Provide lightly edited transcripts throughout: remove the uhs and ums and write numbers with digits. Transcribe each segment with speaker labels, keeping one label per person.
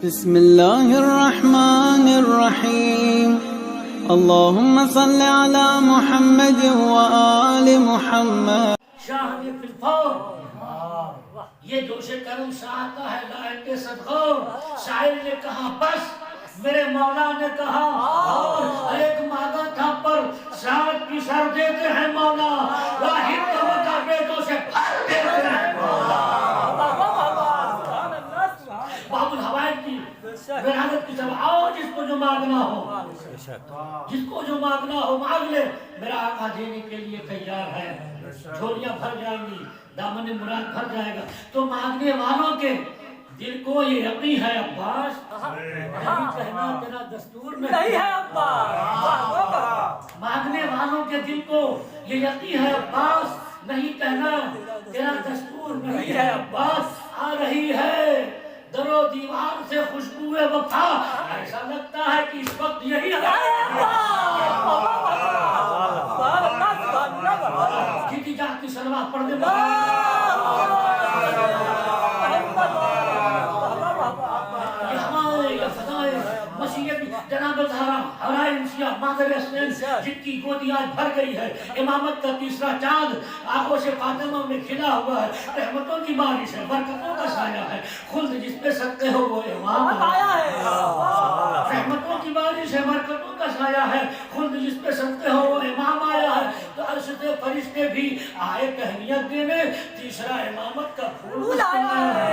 Speaker 1: بسم الله الرحمن الرحيم اللهم صل على محمد وآل محمد.
Speaker 2: شاہ نے فی الفور یہ جوش کرم شاہ کا ہے لائق صدقہ. شاعر نے کہا بس، میرے مولا نے کہا اور ایک مانگا تھا پر ساتھ کی سر دیتے ہیں مولا. واحد کا مکہ بیٹوں سے پھر دیتے ہیں مولا. باب الحوائج کی ولادت کی جب آؤ، جس کو جو مانگنا ہو، جس کو جو مانگنا ہو مانگ لے. میرا آقا دینے کے لیے تیار ہے. جھولیاں بھر جائیں گی، دامن مراد بھر جائے گا. تو مانگنے والوں کے دل کو یہ یقین ہے عباس، نہیں کہنا تیرا دستور نہیں ہے عباس. مانگنے والوں کے دل کو یہ یقین ہے عباس، نہیں کہنا تیرا دستور نہیں ہے عباس. آ رہی ہے در و دیوار سے خوشبو وفا، ایسا لگتا ہے کہ اس وقت یہی ہے. جیتی جاتی سلوات پڑھ دے. جناب الزہرا حورائے انسیہ مادر اسنین جن کی گودی آج بھر گئی ہے. امامت کا تیسرا چاند آنکھوں سے فاطمہ میں کھلا ہوا ہے. رحمتوں کی بارش ہے، برکتوں کا سایہ ہے. خلد جس پہ سکتے ہو وہ امام آیا ہے. رحمتوں کی بارش ہے، برکتوں کا سایہ ہے. خلد جس پہ سکتے ہو وہ امام آیا ہے. تو عرش سے فرشتے بھی آئے تہنیت دینے، تیسرا امامت کا پھول آیا ہے.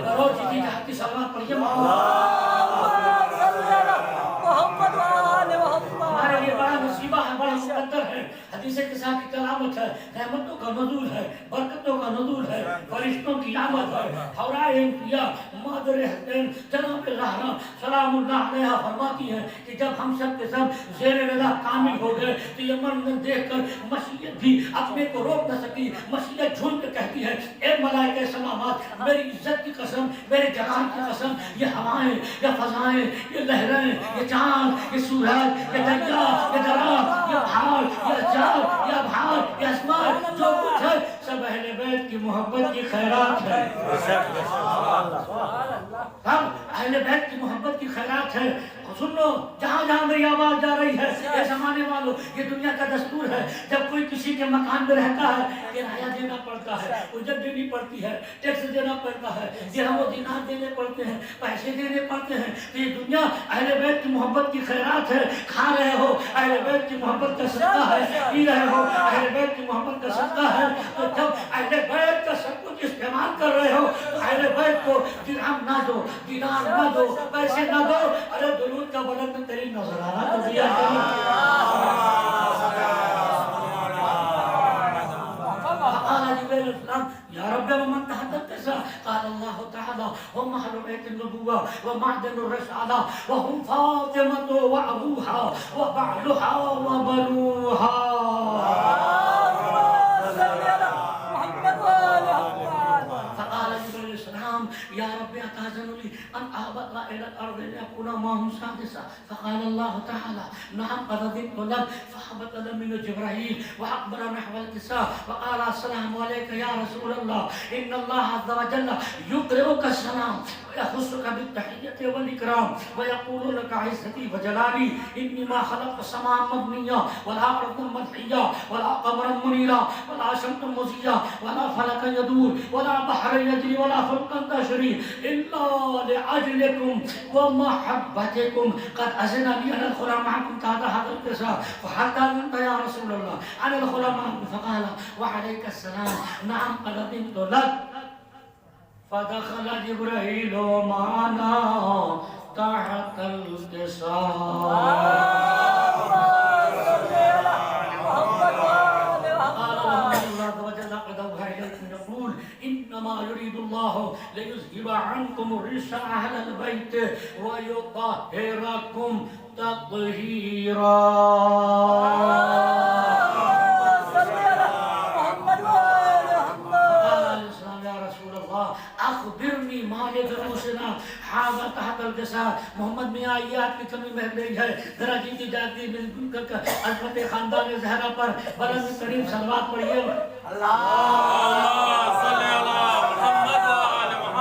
Speaker 2: کرو جیتی جاتی سلوات پڑھیے. ہمارے لیے بڑا نصیبہ ہے، بڑا مقدر ہے. حدیث قصہ کی تلاوت ہے، رحمتوں کا نزول ہے، برکتوں کا نزول ہے، فرشتوں کی آمد ہے. حورائے انبیاء مادر حسین جناب زہرا سلام اللہ علیہا فرماتی ہیں کہ جب ہم سب کے سب زیر رضا کامل ہو گئے تو یہ منظر دیکھ کر مشیت بھی اپنے کو روک نہ سکی. مشیت جھوم کے کہتی ہے اے ملائکہ سماوات، میری عزت کی قسم، میرے جلال کی قسم، یہ ہوائیں، یہ فضائیں، یہ لہریں، یہ چاند، یہ سورج، یہ دریا، یہ درا، یہ پہاڑ، یہ اشجار، یہ ابحار، یہ اسمان، جو کچھ ہے سب اہل بیت کی محبت کی خیرات ہے. سب اہل بیت کی محبت کی خیرات ہے. سن لو، جہاں جہاں میری آواز جا رہی ہے، اے زمانے والوں، یہ دنیا کا دستور ہے. جب کوئی کسی کے مکان میں رہتا ہے کرایہ دینا پڑتا ہے، اجرت دینی پڑتی ہے، ٹیکس دینا پڑتا ہے، درہم و دینار دینے پڑتے ہیں، پیسے دینے پڑتے ہیں. تو یہ دنیا اہل بیت کی محبت کی خیرات ہے. کھا رہے ہو اہل بیت کی محبت کا صدقہ ہے، پی رہے ہو اہل بیت کی محبت کا صدقہ ہے. تو جب اہل بیت کا سب کچھ استعمال کر رہے ہو تو اہل بیت کو درہم نہ دو، دینار نہ دو، پیسے نہ دو. ارے درود کا بلند ترین نظرانہ تو دیا یا رب ومن تحت القصة قال الله تعالى هم أهل بيت النبوة ومعدن الرسالة وهم فاطمة وأبوها وبعلها وبنوها. يا رب أتأذن لي أن أهبط إلى الأرض لأكون معهم سادسا. فقال الله تعالى نعم قد أذنت لك. فهبط لمن جبرائيل وأقبل نحو الكساء وقال السلام عليك يا رسول الله، إن الله عز وجل يقرئك السلام ويخصك بالتحية والإكرام ويقول لك عزتي وجلالي إني ما خلقت السماء مبنية ولا أرض مدحية ولا قمرا منيرا ولا شمس مضية ولا فلكا يدور ولا بحر يجري ولا فلكا تجري إلا لأجلكم ومحبتكم. قد أذن لي أن أدخل معكم تحت هذا الكساء فحتى أنت يا رسول الله أن أدخل معكم. فقال وعليك السلام نعم قد أذنت لك. فدخل جبرائيل معنا تحت الكساء. إنما يريد الله ليذهب عنكم الرجس أهل البيت ويطهركم تطهيرا. اخبرنی مال دروسنا حاضر تحت الجسا. محمد میاں یہ آپ کی کمی بہ گئی ہے، ذرا جیتی جاتی مل کر عظمت خاندان زہرا پر بلند ترین صلوات پڑھیے. اللہ صلی اللہ محمد و آل محمد.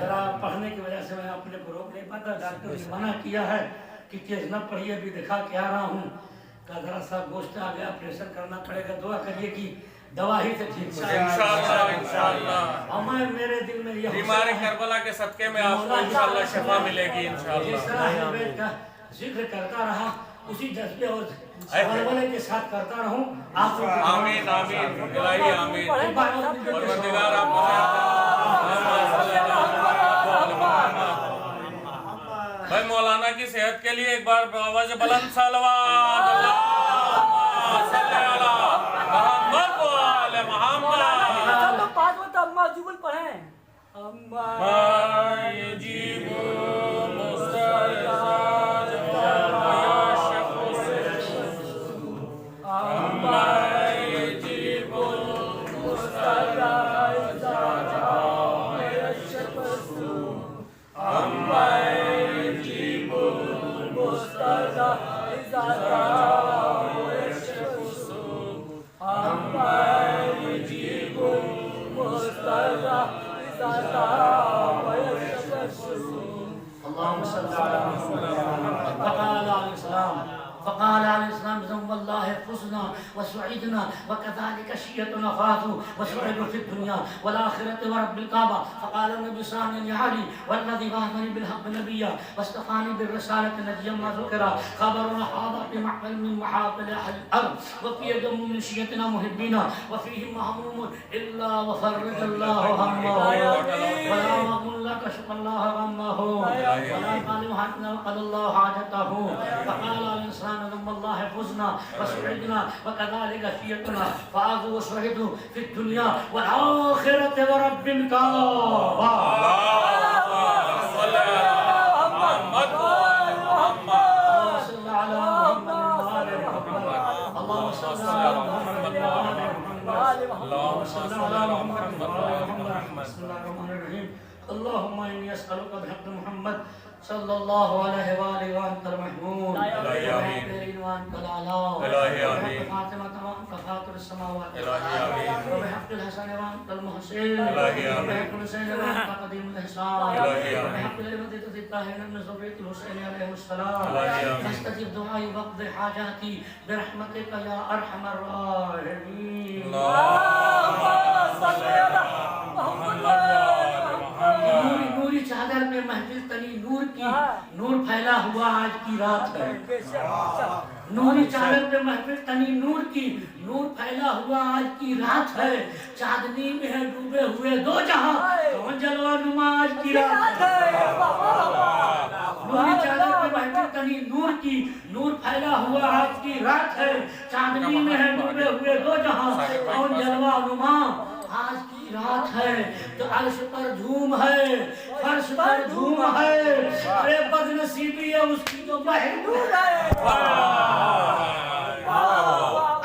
Speaker 2: ذرا پڑھنے کی وجہ سے میں اپنے کو روک نہیں پاتا. ڈاکٹر نے منع کیا ہے کہ تیز نہ پڑھیے, ابھی دکھا کے آ رہا ہوں. کا ذرا سا گوشت آ گیا, آپریشن کرنا پڑے گا. دعا کریے کہ دوا ہی سے ٹھیک ہو جائے انشاءاللہ. اور میں میرے دل میں یہ
Speaker 3: بیمار کربلا کے صدقے میں آپ کو انشاءاللہ شفا ملے گی انشاءاللہ.
Speaker 2: جس طرح اہل بیت کا ذکر کرتا رہا اسی جذبے اور ولولے کے ساتھ کرتا رہوں. آپ کو
Speaker 3: آمین آمین الہی آمین. پروردگار آپ کو بھائی مولانا کی صحت کے لیے ایک بار آواز بلند صلوات اللہم صلی علی محمد و آل محمد.
Speaker 4: تو 5 وقت اما جبل پڑھیں. اما
Speaker 3: یجیب مسترزاج ویشف اما یجیب مسترزاج ویشف اما یجیب مسترزاج ویشف اما یجیب مسترزاج
Speaker 2: اللهم صل على محمد. فقال عليه السلام بسم الله فزنا وسعدنا وكذلك شيئتنا فاتوا وسعدوا في الدنيا والآخرة ورب الكعبة. فقال النبي ثانيا يا علي والذي بعثني بالحق نبيا واصطفاني بالرسالة نجيا ما ذكر خبرنا هذا بمحفل من محافل أهل الأرض وفي دم من شيئتنا محبين وفيه مهموم إلا وفرج الله همه ولا مغن لك شق الله غمه ولا قال محتنا وقال الله حاجته. فقال الإنسان ثم الله فزنا وسعدنا وكذلك شيئتنا فاضوا وشهدوا في الدنيا والآخرة ورب الكعبة.
Speaker 3: صلی علی محمد و آل محمد.
Speaker 2: صل على محمد وآل محمد. اللهم صل على محمد وآل محمد. اللهم صل على محمد وآل محمد. بسم الله الرحمن الرحيم. اللهم إني أسألك بحق محمد صلی اللہ علیہ وآلہ وانت المحمود
Speaker 3: الہی آمین
Speaker 2: وانت العلا
Speaker 3: الہی آمین
Speaker 2: فاطمہ تمام کفاتر السماوات
Speaker 3: الہی آمین
Speaker 2: وبحق الحسن وانت المحسن
Speaker 3: الہی آمین
Speaker 2: وبحق الحسین وانت قدیم الحسان
Speaker 3: الہی آمین
Speaker 2: وبحق الحمدت الطاہرین من ذریۃ الحسین علیہ السلام
Speaker 3: الہی آمین
Speaker 2: فاستجب دعائی وقض حاجاتی برحمتک یا ارحم الراحمین.
Speaker 4: اللهم صل على محمد.
Speaker 2: نوری چادر میں محفل تنی نور کی نور پھیلا ہوا آج کی رات ہے. نوری چادر پہ محفل تنی نور کی نور پھیلا ہوا آج کی رات ہے. چاندنی میں ہے ڈوبے ہوئے دو جہاں کون جلوہ نما آج کی رات ہے. نوری چادر پہ محفل تنی نور کی نور پھیلا ہوا آج کی رات ہے. چاندنی میں ہے ڈوبے ہوئے دو جہاں کون جلوہ نما آج کی رات ہے. تو عرش پر دھوم ہے فرش پر دھوم ہے. ارے بد نصیبی ہے اس کی جو محروم ہے.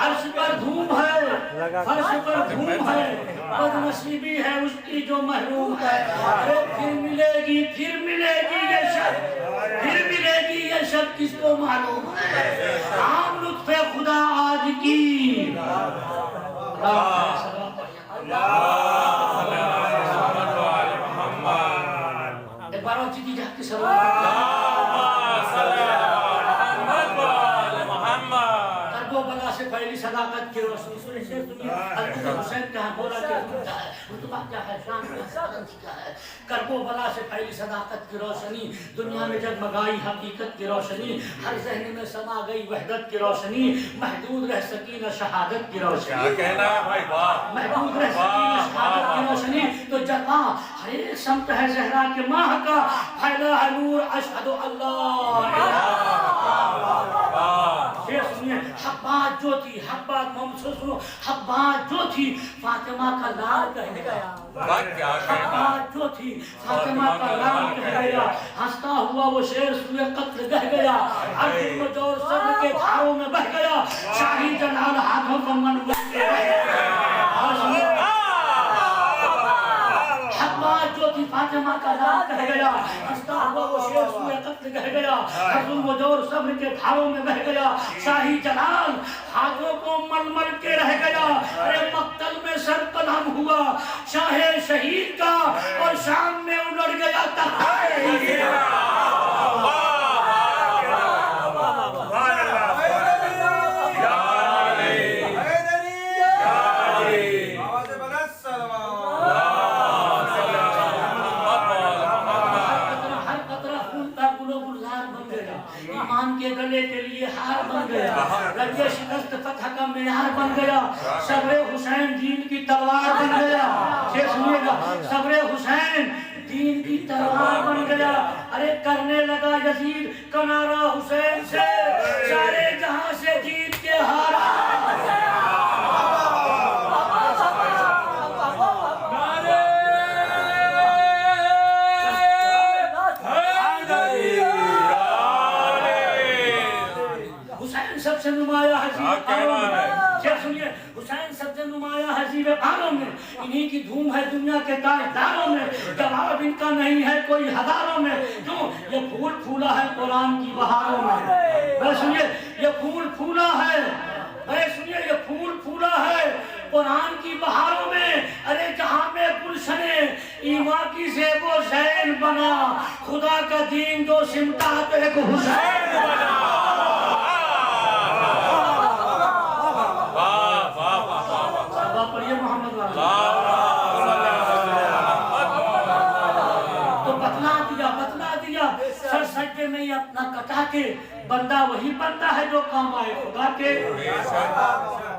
Speaker 2: عرش پر دھوم ہے فرش پر دھوم ہے. بد نصیبی ہے اس کی جو محروم ہے. ارے پھر ملے گی یہ شب پھر ملے گی یہ شب کس کو معلوم ہے. عام لطف خدا آج کی ایک بار اور جیتی جاتی سب کربو بلا سے پہلی صداقت کی روشنی سنی سے دنیا البتہ حسین کہاں بولا کہ کیا ہے رتبہ کیا ہے شان کیا ہے. کربو بلا سے پہلی صداقت کی روشنی دنیا میں جگمگائی حقیقت کی روشنی. ہر ذہن میں سما گئی وحدت کی روشنی. محدود رہ سکی نہ شہادت کی روشنی.
Speaker 3: کیا کہنا ہے بھائی واہ
Speaker 2: محدود رہ سکی نہ شہادت کی روشنی. تو جہاں ہر ایک سمت ہے زہرا کے ماہ کا پھیلا ہے نور اشہد اللہ. حبات جو تھی حبات محمد حبات جو تھی فاطمہ کا لال کہہ گیا. حبات جو تھی فاطمہ کا لال کہہ گیا. ہنستا ہوا وہ شیر سوئے قتل گہ گیا. عرض مجور صبر کے دھاروں میں بہ گیا. شاہی جلال ہاتھوں کو من بن گیا. حبات جو تھی فاطمہ کا لال کہہ گیا. ہنستا ہوا وہ شیر سوئے قتل گہ گیا. عرض مجور صبر کے دھاروں میں بہ گیا. شاہی جلال ہاتھوں کو مل مل کے رہ گیا. ارے مقتل میں میں سر قلم ہوا شاہ شہید کا اور شام میں اڑ گیا ایمان کے گلے کے لیے ہار بن گیا، رنجے شکست فتح کا معیار بن گیا، صبر حسین دین کی تلوار بن گیا۔ یہ سنیے گا، صبر حسین دین کی تلوار بن گیا۔ ارے کرنے لگا یزید کنارہ حسین سے، سارے جہاں سے جیت کے ہارا۔ سب سے نمایاں حزیب عالم میں، کیا سنیے، حسین سب سے نمایاں حزیب عالم میں، انہی کی دھوم ہے دنیا کے تاجداروں میں، جواب ان کا نہیں ہے کوئی ہزاروں میں، کیوں یہ پھول پھولا ہے قرآن کی بہاروں میں۔ بھائی سنیے یہ پھول پھولا ہے، بھائی سنیے یہ پھول پھولا ہے قرآن کی بہاروں میں۔ ارے جہاں میں گلشن ایمان کی زیب و زین بنا، خدا کا دین جو سمٹا تو ایک حسین بنا۔ تو بتلا دیا سر سجدے میں ہی اپنا کٹا کے، بندہ وہی بنتا ہے جو کام آئے خدا کے۔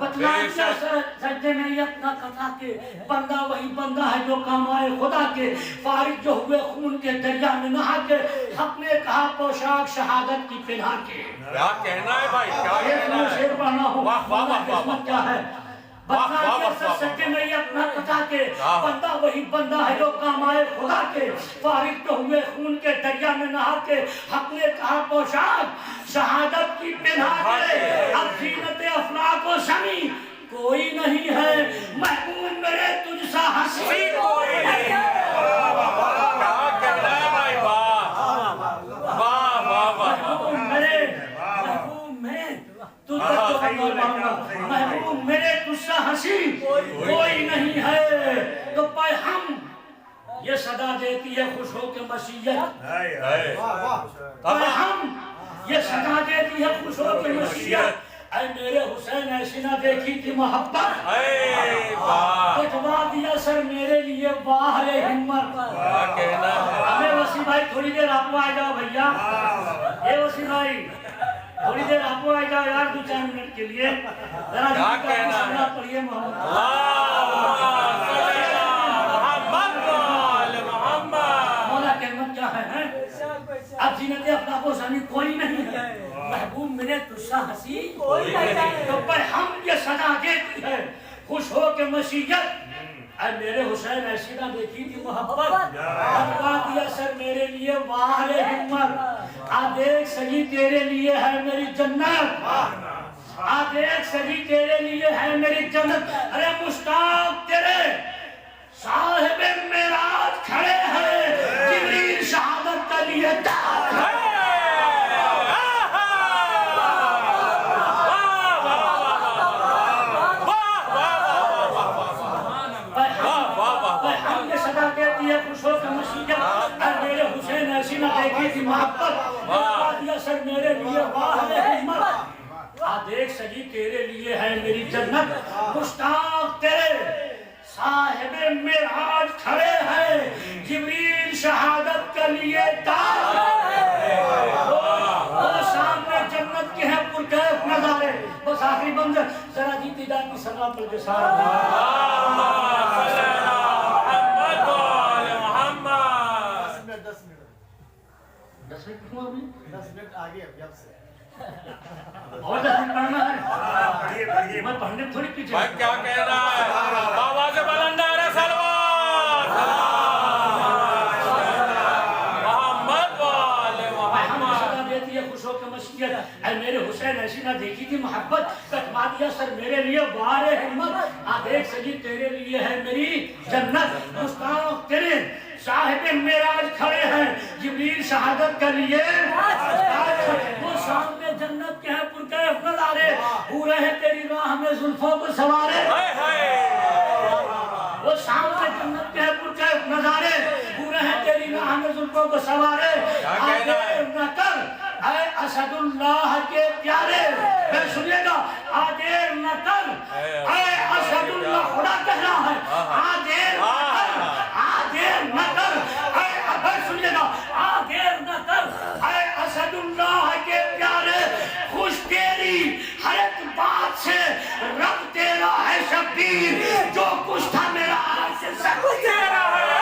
Speaker 2: بتلا دیا سر سجدے میں ہی اپنا کٹا کے، بندہ وہی بندہ ہے جو کام آئے خدا کے۔ فارغ جو ہوئے خون کے دریا میں نہا کے، حق نے کہا پوشاک شہادت کی پہنا کے۔
Speaker 3: کیا کہنا ہے بھائی، کیا کہنا ہے؟
Speaker 2: شیر پڑھنا ہو، قسمت کیا ہے؟ بتلا دیا سر سجدے میں ہی اپنا کٹا کے، بندہ وہی بندہ ہے جو کام آئے خدا کے۔ فارغ جو ہوئے خون کے دریا میں نہا کے، حق نے کہا پوشاک شہادت کی پہنا کے۔ اب زینت افلاک و سمی کوئی نہیں ہے، محبوب میرے تجھ سا حسین کوئی نہیں ہے۔
Speaker 3: کیا کہنا ہے بھائی، واہ واہ واہ واہ،
Speaker 2: محبوب میرے محبوب میرے تجھ سا حسین کوئی نہیں ہے۔ تو پائے ہم یہ صدا دیتی ہے خوش ہو کے مسیحیت، پائے ہم یہ صدا دیتی ہے خوش ہو کے مسیحیت۔ اے میرے حسین ایسی نہ دیکھی تھی محبت، کٹوا دیا سر میرے لیے باہر ہمت۔ ہمیں وسیم بھائی تھوڑی دیر آپ آ جاؤ بھیا، اے وسیم بھائی تھوڑی دیر آپ آ جاؤ یار، 2-4 منٹ کے لیے ذرا کہنا پڑھیے محمد مولا کی احمد کیا ہے۔ اب زینت افلاک و سمی کوئی نہیں ہے، محبوب میرے تجھ سا حسین کوئی نہیں ہے۔ تو پر ہم یہ صدا دیتی ہے خوش ہو کے مسیحیت، اے میرے حسین ایسی نہ دیکھی تھی محبت، کٹوا دیا سر میرے لیے باہر ہمت۔ آ دیکھ سجی تیرے لیے ہے میری جنت، آ دیکھ سجی تیرے لیے ہے میری جنت۔ ارے مشتاق تیرے صاحب معراج کھڑے ہیں، جبریل شہادت کا لیے تیار ہے۔ خوش ہو کے مسیحیت، اے میرے حسین ایسی نہ دیکھی تھی محبت، کٹوا دیا سر میرے لیے باہر ہمت۔ آ دیکھ سجی تیرے لیے ہے میری جنت، مشتاق تیرے صاحب معراج کھڑے ہیں، جبریل شہادت کے لیے تیار ہے۔ وہ سامنے جنت کے ہیں پرکیف نظارے۔ بس آخری منظر ذرا جیتی جاتی سنا پر کے ساتھ 10 منٹ آگے اب سے اور 10 منٹ پڑھنا ہے، میں پڑھنے تھوڑی پیچھے۔
Speaker 3: بھائی کیا کہنا ہے، آواز بلند ہے سلوات محمد والے محمد۔
Speaker 2: صدا دیتی ہے خوش ہو کے مسیحیت، اے میرے حسین ایسی نہ دیکھی تھی محبت، کٹوا دیا سر میرے لیے باہر ہمت۔ آ دیکھ سجی تیرے لیے ہے میری جنت، مشتاق تیرے صاحب معراج کھڑے ہیں، جبریل شہادت کے لیے وہ سامنے جنت کے ہیں پرکیف نظارے، حوریں ہیں تیری راہ میں زلفوں کو سوارے۔ وہ سامنے جنت کے پرکیف نظارے پورے ہیں تیری راہ میں زلفوں کو سوارے آدیر نہ کر اے اسد اللہ کے پیارے میں سنیے گا آدیر نہ کر اے اسد اللہ خدا کہہ رہا ہے آدیر نہ کر آدیر نہ کر اے سنیے گا آدیر نہ کر اے اسد اللہ کے پیارے خوش تیری ہر ایک بات سے رب تیرا ہے شبیر جو کچھ تھا میرا آج سے سب کچھ تیرا ہے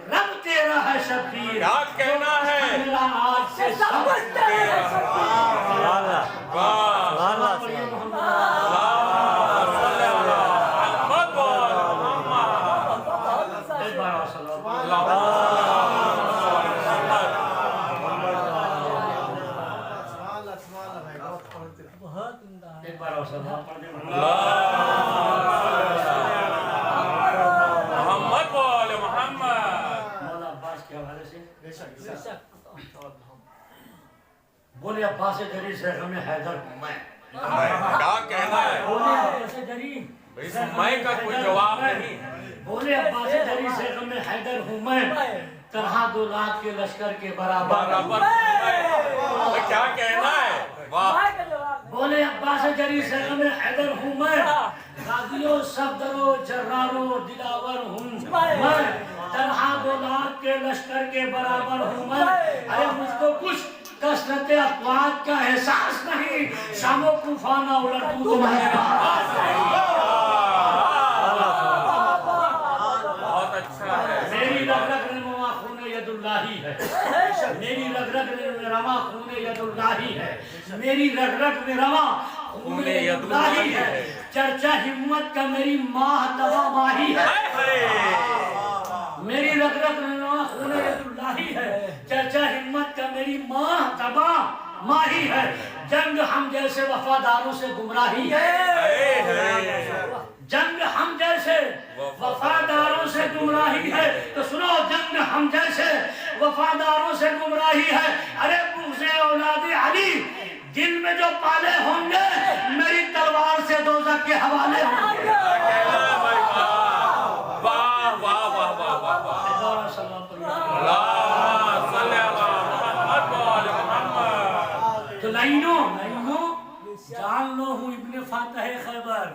Speaker 2: رب تیرا ہے شبیر
Speaker 3: کیا کہنا ہے
Speaker 2: میرا آج سے سب کچھ تیرا ہے بولے عباس جری سے ہمیں حیدر ہوں میں
Speaker 3: کیا کہنا ہے
Speaker 2: بولے عباس جری
Speaker 3: اس میں کا کوئی جواب نہیں
Speaker 2: بولے عباس جری سے ہمیں حیدر ہوں میں طرح 2 لاکھ کے لشکر کے برابر
Speaker 3: کیا کہنا ہے
Speaker 2: بولے عباس جری سے ہمیں حیدر ہوں میں غازیوں صفدروں جراروں دلاور ہوں میں طرح 2 لاکھ کے لشکر کے برابر ہوں میں ارے مجھ کو کچھ کثرت افواج کا احساس نہیں شام و کوفانہ الٹ دوں تمہارے
Speaker 3: بہت اچھا ہے
Speaker 2: میری رگ رگ میں رواں خون ید اللہ ہی ہے میری رگ رگ میں رواں خون ید اللہ ہی ہے میری رگ رگ میں رواں خون ید اللہ ہی ہے چرچا ہمت کا میری ماہ تبا ماہی ہے میری رگ رگ میں رواں خون ید اللہ ہی ہے چرچا ہمت کا میری ماہ تبا ماہی ہے جنگ ہم جیسے وفاداروں سے گمراہی ہے جنگ ہم جیسے وفاداروں سے گمراہی ہے تو سنو جنگ ہم جیسے وفاداروں سے گمراہی ہے ارے بغض اولاد علی دل میں جو پالے ہوں گے میری تلوار سے دوزخ کے حوالے ہوں گے
Speaker 3: واہ واہ واہ واہ واہ واہ
Speaker 2: تو لائنوں جان لو ہوں ابن فاتح خیبر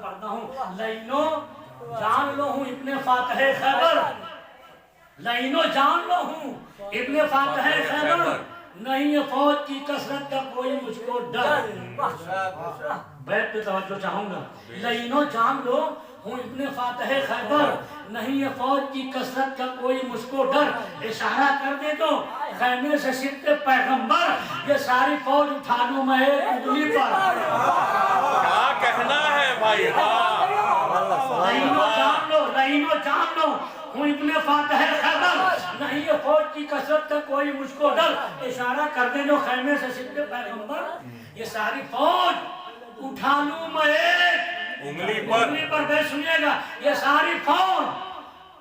Speaker 2: پڑھتا ہوں لائنوں جان لو ہوں ابن فاتح خیبر لائنوں جان لو ہوں ابن فاتح خیبر نہیں ہے فوج کی کثرت کا کوئی مجھ کو ڈر بیت پہ توجہ چاہوں گا لائنوں جان لو ہوں ابن فاتح خیبر نہیں ہے فوج کی کثرت کا کوئی مجھ کو ڈر اشارہ کر دے تو خیمے سے سکتے پیغمبر یہ ساری فوج اٹھا لوں میں ایک انگلی پر
Speaker 3: کیا کہنا ہے بھائی
Speaker 2: لائنوں جان لو ہوں ابن فاتح خیبر نہیں ہے فوج کی کثرت کا کوئی مجھ کو ڈر اشارہ کر دے جو خیمے سے سکتے پیغمبر یہ ساری فوج اٹھا لوں میں ایک انگلی پر بے سنیے گا یہ ساری فوج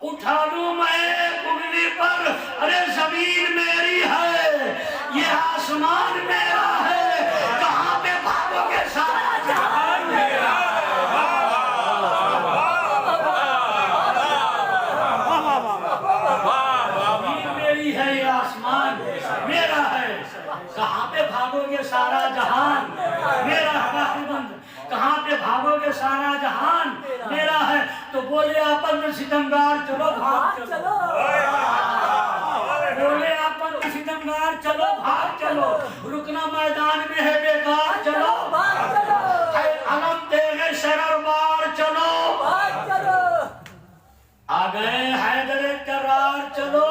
Speaker 2: اٹھا لوں میں ایک انگلی پر ارے زمین میری ہے یہ آسمان میرا ہے کہاں پہ بھاگو گے سارا جہان میرا زمین میری ہے یہ آسمان میرا ہے کہاں پہ بھاگو گے سارا جہان میرا ہے کہاں پہ بھاگو گے سارا جہان میرا ہے تو بولے آپن میں ستمگار چلو بھاگ چلو بولے آپن میں ستمگار چلو بھاگ چلو رکنا میدان میں ہے بیکار چلو علم تیغ شرر بار چلو آ گئے حیدر کرار چلو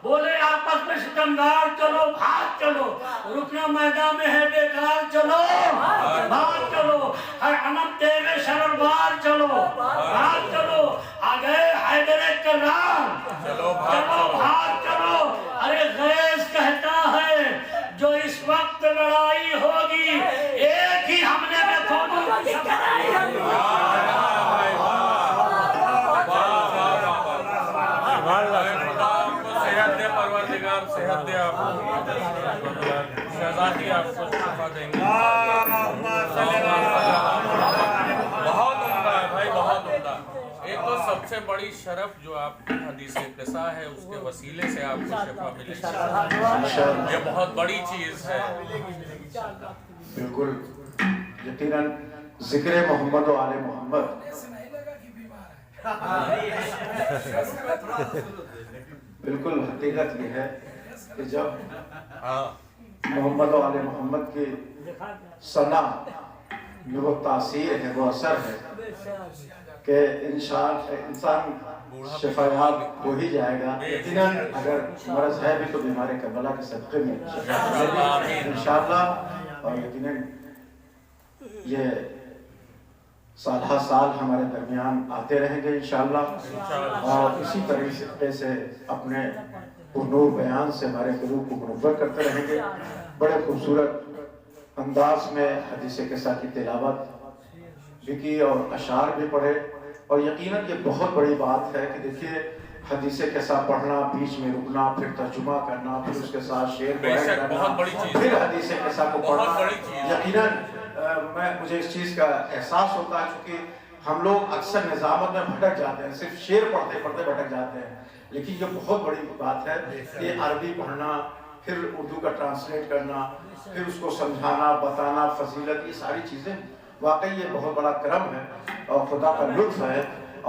Speaker 2: بولے آپس میں ستمگار چلو بھاگ چلو، رکنا میدان میں ہے بیکار چلو بھاگ چلو، ہر انم تیرے شرربار چلو بھاگ چلو، آگئے حیدر کرام چلو بھاگ چلو۔ ارے غیث کہتا ہے جو اس وقت لڑائی ہوگی ایک ہی حملے میں دونوں کی کرائی
Speaker 3: صحت دے پروردگار، صحت دے آپ شہزادی آپ کو شفا دیں گے۔ بہت عمدہ ہے بھائی، بہت عمدہ۔ ایک تو سب سے بڑی شرف جو آپ کی حدیث قصہ ہے اس کے وسیلے سے آپ کو شفا ملے گی، یہ بہت بڑی چیز ہے۔
Speaker 5: بالکل یقیناً ذکر محمد و آل محمد بالکل حقیقت یہ ہے کہ جب محمد و آل محمد کی ثنا میں وہ تاثیر ہے، وہ اثر ہے کہ انسان شفایاب ہو ہی جائے گا۔ یقیناً اگر مرض ہے بھی تو بیمار کربلا کے صدقے میں انشاءاللہ، اور یقیناً یہ سالہ سال ہمارے درمیان آتے رہیں گے انشاءاللہ، اور اسی طریقے سے اپنے نور بیان سے ہمارے قلوب کو منور کرتے رہیں گے۔ بڑے خوبصورت انداز میں حدیث قصہ کی تلاوت بھی کی اور اشعار بھی پڑھے، اور یقیناً یہ بہت بڑی بات ہے کہ دیکھیے حدیث قصہ پڑھنا، بیچ میں رکنا، پھر ترجمہ کرنا، پھر اس کے ساتھ شعر بیان کرنا، پھر حدیث قصہ کو پڑھنا، یقیناً مجھے اس چیز کا احساس ہوتا ہے چونکہ ہم لوگ اکثر نظامت میں بھٹک جاتے ہیں، صرف شعر پڑھتے پڑھتے بھٹک جاتے ہیں، لیکن یہ بہت بڑی بات ہے کہ عربی پڑھنا، پھر اردو کا ٹرانسلیٹ کرنا، پھر اس کو سمجھانا، بتانا، فضیلت، یہ ساری چیزیں واقعی یہ بہت بڑا کرم ہے اور خدا کا لطف ہے،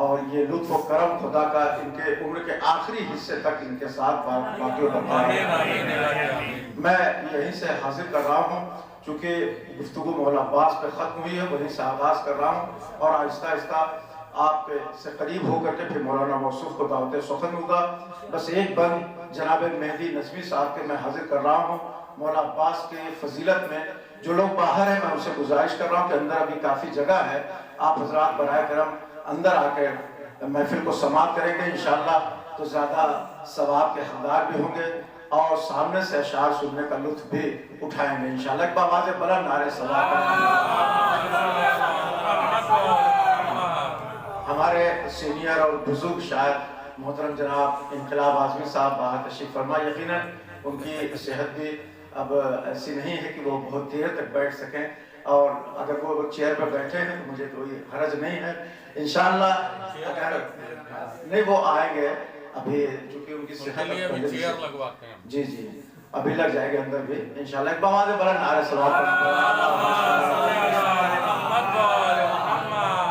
Speaker 5: اور یہ لطف و کرم خدا کا ان کے عمر کے آخری حصے تک ان کے ساتھ باقی ہوتا ہے۔ میں یہیں سے حاضر کر رہا ہوں چونکہ گفتگو مولا عباس پہ ختم ہوئی ہے، وہیں سے آغاز کر رہا ہوں، اور آہستہ آہستہ آپ سے قریب ہو کر کے پھر مولانا موصوف کو دعوت سخن ہوگا۔ بس ایک بند جناب مہدی نظمی صاحب کے میں حاضر کر رہا ہوں مولا عباس کے فضیلت میں۔ جو لوگ باہر ہیں میں ان سے گزارش کر رہا ہوں کہ اندر ابھی کافی جگہ ہے، آپ حضرات برائے کرم اندر آ کے محفل کو سماعت کریں گے انشاءاللہ تو زیادہ ثواب کے حقدار بھی ہوں گے، اور سامنے سے اشعار سننے کا لطف بھی اٹھائیں گے انشاءاللہ۔ ایک آواز بلند نعرے ثواب۔ ہمارے سینئر اور بزرگ شاعر محترم جناب انقلاب اعظمی صاحب باہر تشریف فرما، یقیناً ان کی صحت بھی اب ایسی نہیں ہے کہ وہ بہت دیر تک بیٹھ سکیں، اور اگر وہ چیئر پہ بیٹھے ہیں تو مجھے کوئی حرج نہیں ہے انشاءاللہ۔ اگر نہیں وہ آئیں گے ابھی چونکہ ان کی صحت
Speaker 3: چیئر لگواتے ہیں،
Speaker 5: جی جی ابھی لگ جائے گے اندر بھی انشاءاللہ۔ ایک آواز بلند نعرے ثواب۔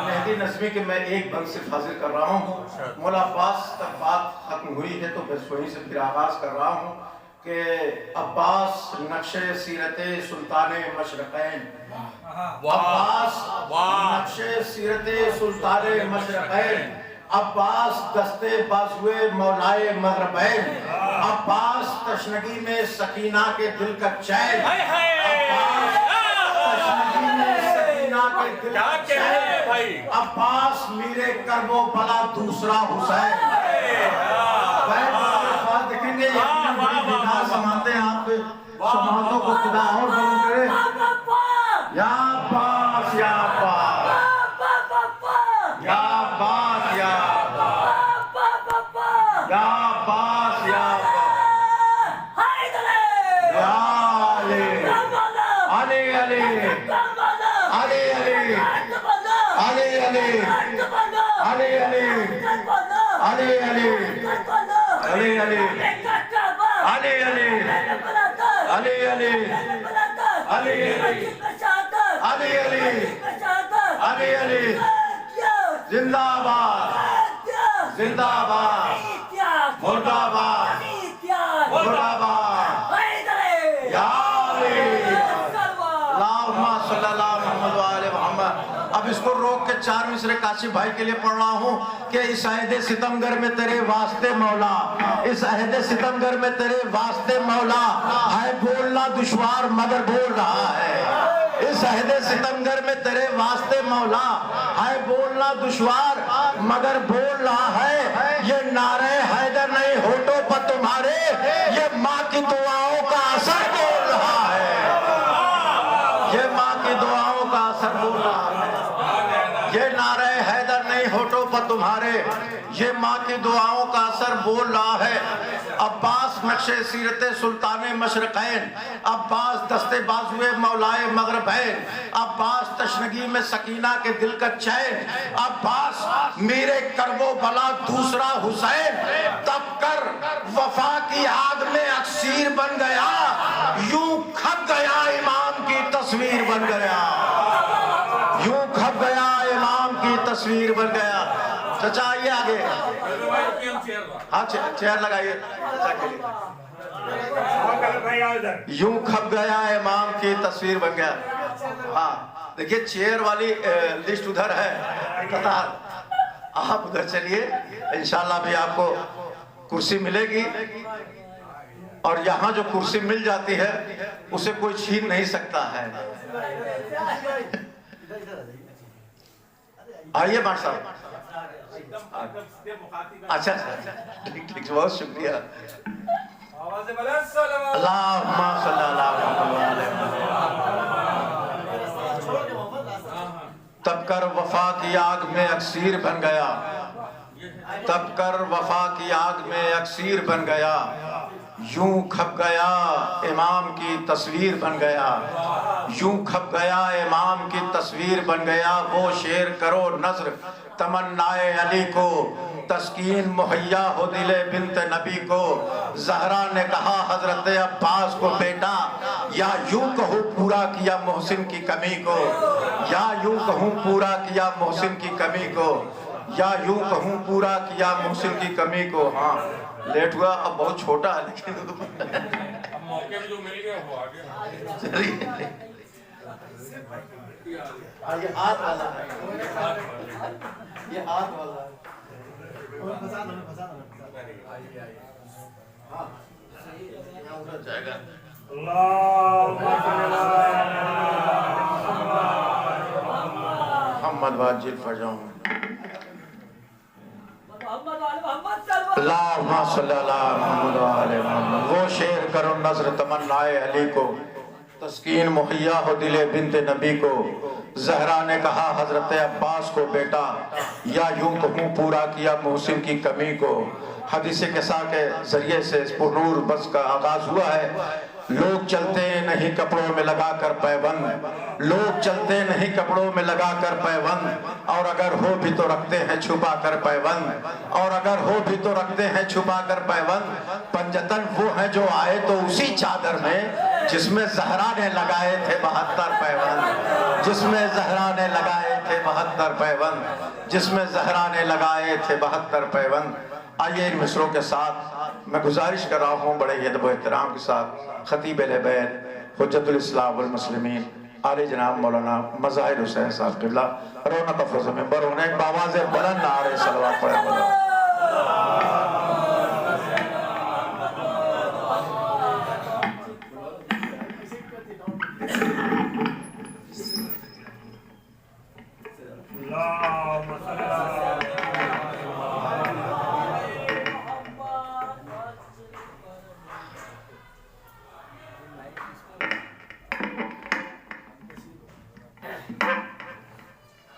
Speaker 5: مہدی نظمی کے میں ایک بند صرف حاضر کر رہا ہوں، مولا عباس تک بات ختم ہوئی ہے تو بس وہیں سے پھر آغاز کر رہا ہوں کہ عباس نقش سیرت سلطان مشرقین، عباس نقش سیرت سلطان مشرقین، عباس دستے بازوئے مولائے مغربین، عباس تشنگی میں سکینہ کے دل کا چین، عباس تشنگی میں سکینہ کے دل کا چین، عباس میرے کرب و بلا دوسرا حسین۔ دیکھیں گے سماتے ہیں آپ کے سماعتوں کو خدا اور بلند کرے۔ یا عباس یا عباس یا عباس یا یا عباس یا علی علی علی علی علی علی علی علی علی علی علی علی علی علی علی علی علی زندہ آباد زندہ آباد مردہ آباد مردہ آباد یا علی اللہم صلی اللہ محمد وآلہ محمد۔ اب اس کو روک کے 4 مصرے کاشف بھائی کے لیے پڑھ رہا ہوں کہ اس عہد ستمگر میں تیرے واسطے مولا اس عہد ستمگر میں تیرے واسطے مولا ہے بولنا دشوار مگر بول رہا ہے، اس عہد ستمگر میں تیرے واسطے مولا ہے بولنا دشوار مگر بول رہا ہے، یہ نعرہ حیدر نہیں ہونٹوں پر تمہارے، یہ ماں کی دعاؤں کا اثر بول رہا ہے، یہ ماں کی دعاؤں کا اثر بول رہا ہے، یہ نعرہ حیدر نہیں ہونٹوں پر تمہارے، یہ ماں کی دعاؤں کا اثر بول رہا ہے۔ عباس نقش سیرت سلطان مشرقین، عباس دستے بازوے مولائے مغربین، عباس تشنگی میں سکینہ کے دل کا چین، عباس میرے کرب و بلا دوسرا حسین، تب کر وفا کی آگ میں اکسیر بن گیا، یوں کھپ گیا امام کی تصویر بن گیا، یوں کھپ گیا امام کی تصویر بن گیا۔ چچا آئیے آگے، ہاں چیئر لگائیے، یوں کھپ گیا امام کی تصویر بن گیا۔ ہاں دیکھیے چیئر والی لسٹ ادھر ہے قطار، آپ ادھر چلیے، انشاءاللہ بھی آپ کو کرسی ملے گی، اور یہاں جو کرسی مل جاتی ہے اسے کوئی چھین نہیں سکتا ہے۔ آئیے بھائی صاحب، اچھا ٹھیک، بہت شکریہ۔ اللہم صلی اللہ علیہ وسلم۔ تب کر وفا کی آگ میں اکسیر بن گیا، تب کر وفا کی آگ میں اکسیر بن گیا، یوں کھپ گیا امام کی تصویر بن گیا، یوں کھپ گیا امام کی تصویر بن گیا۔ وہ شعر کرو نظر تمنائے علی کو، تسکین مہیا ہو دل بنت نبی کو، زہرا نے کہا حضرت عباس کو بیٹا، یا یوں کہوں پورا کیا محسن کی کمی کو، یا یوں کہوں پورا کیا محسن کی کمی کو، یا یوں کہوں پورا کیا محسن کی کمی کو۔ ہاں لیٹ ہوا، اب بہت چھوٹا ہے لیکن
Speaker 3: اب موقع میں جو مل گیا وہ آگے
Speaker 5: چلیے، یہ ہاتھ والا ہے، یہ ہاتھ والا ہے، جائے گا۔ محمد واجل فرجاؤں، اللہم صلی اللہ محمد وآلہ محمد۔ وہ شعر کرو نظر تمنائے علی کو، تسکین مہیا ہو دل بنت نبی کو، زہرا نے کہا حضرت عباس کو بیٹا، یا یوں کہوں پورا کیا محسن کی کمی کو۔ حدیث قصہ کے ذریعے سے اس پرنور بس کا آغاز ہوا ہے۔ لوگ چلتے نہیں کپڑوں میں لگا کر پیوند، لوگ چلتے نہیں کپڑوں میں لگا کر پیوند، اور اگر ہو بھی تو رکھتے ہیں چھپا کر پیوند، اور اگر ہو بھی تو رکھتے ہیں چھپا کر پیوند۔ پنجتن وہ ہیں جو آئے تو اسی چادر میں جس میں زہرا نے لگائے تھے 72 پیوند، جس میں زہرا نے لگائے تھے 72 پیوند، جس میں زہرا نے لگائے تھے 72 پیوند۔ آئیے ان مصروں کے ساتھ میں گزارش کر رہا ہوں بڑے ادب و احترام کے ساتھ خطیب اہل بیت حجت الاسلام والمسلمین عالی جناب مولانا مظاہر حسین صاحب قبلہ رونق افروز ممبر ہونے ایک باواز بلند نعرہ صلوات پڑھے مولانا۔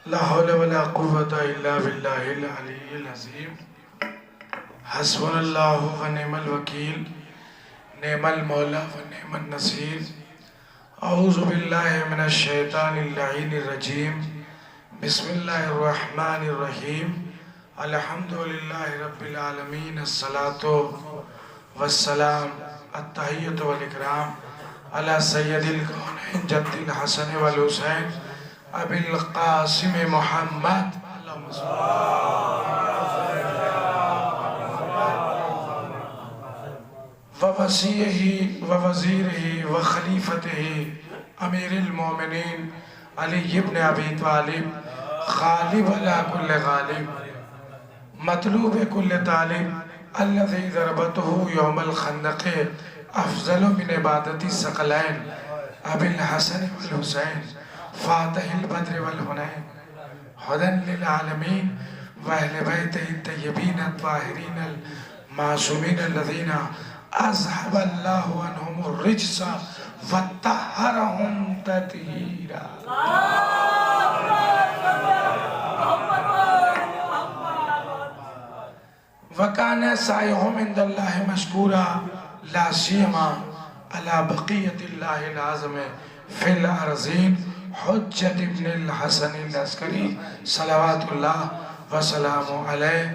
Speaker 6: لا حول ولا قوة إلا بالله العلي العظيم حسبنا الله ونعم الوكيل نعم المولى ونعم النصير أعوذ بالله من الشيطان اللعين الرجيم بسم الله الرحمن الرحيم الحمد لله رب العالمين الصلاة والسلام التحية والإكرام على سيد الكونين جد الحسن والحسين ابی القاسم محمد ووصیہ ووزیرہ وخلیفتہ امیر المومنین علی ابن ابی طالب غالب علی کل غالب مطلوب کل طالب الذي ضربته يوم الخندق أفضل من عبادة الثقلين أبي الحسن والحسين فاتح البدر والحنين هدى للعالمين وأهل بيته الطيبين الطاهرين المعصومين الذين أذهب الله عنهم الرجس وطهرهم تطهيرا. وكان سعيهم عند الله مشكورا لا سيما على بقية الله العظم في الأرضين حجة ابن الحسن العسكري صلوات الله وسلامه عليه.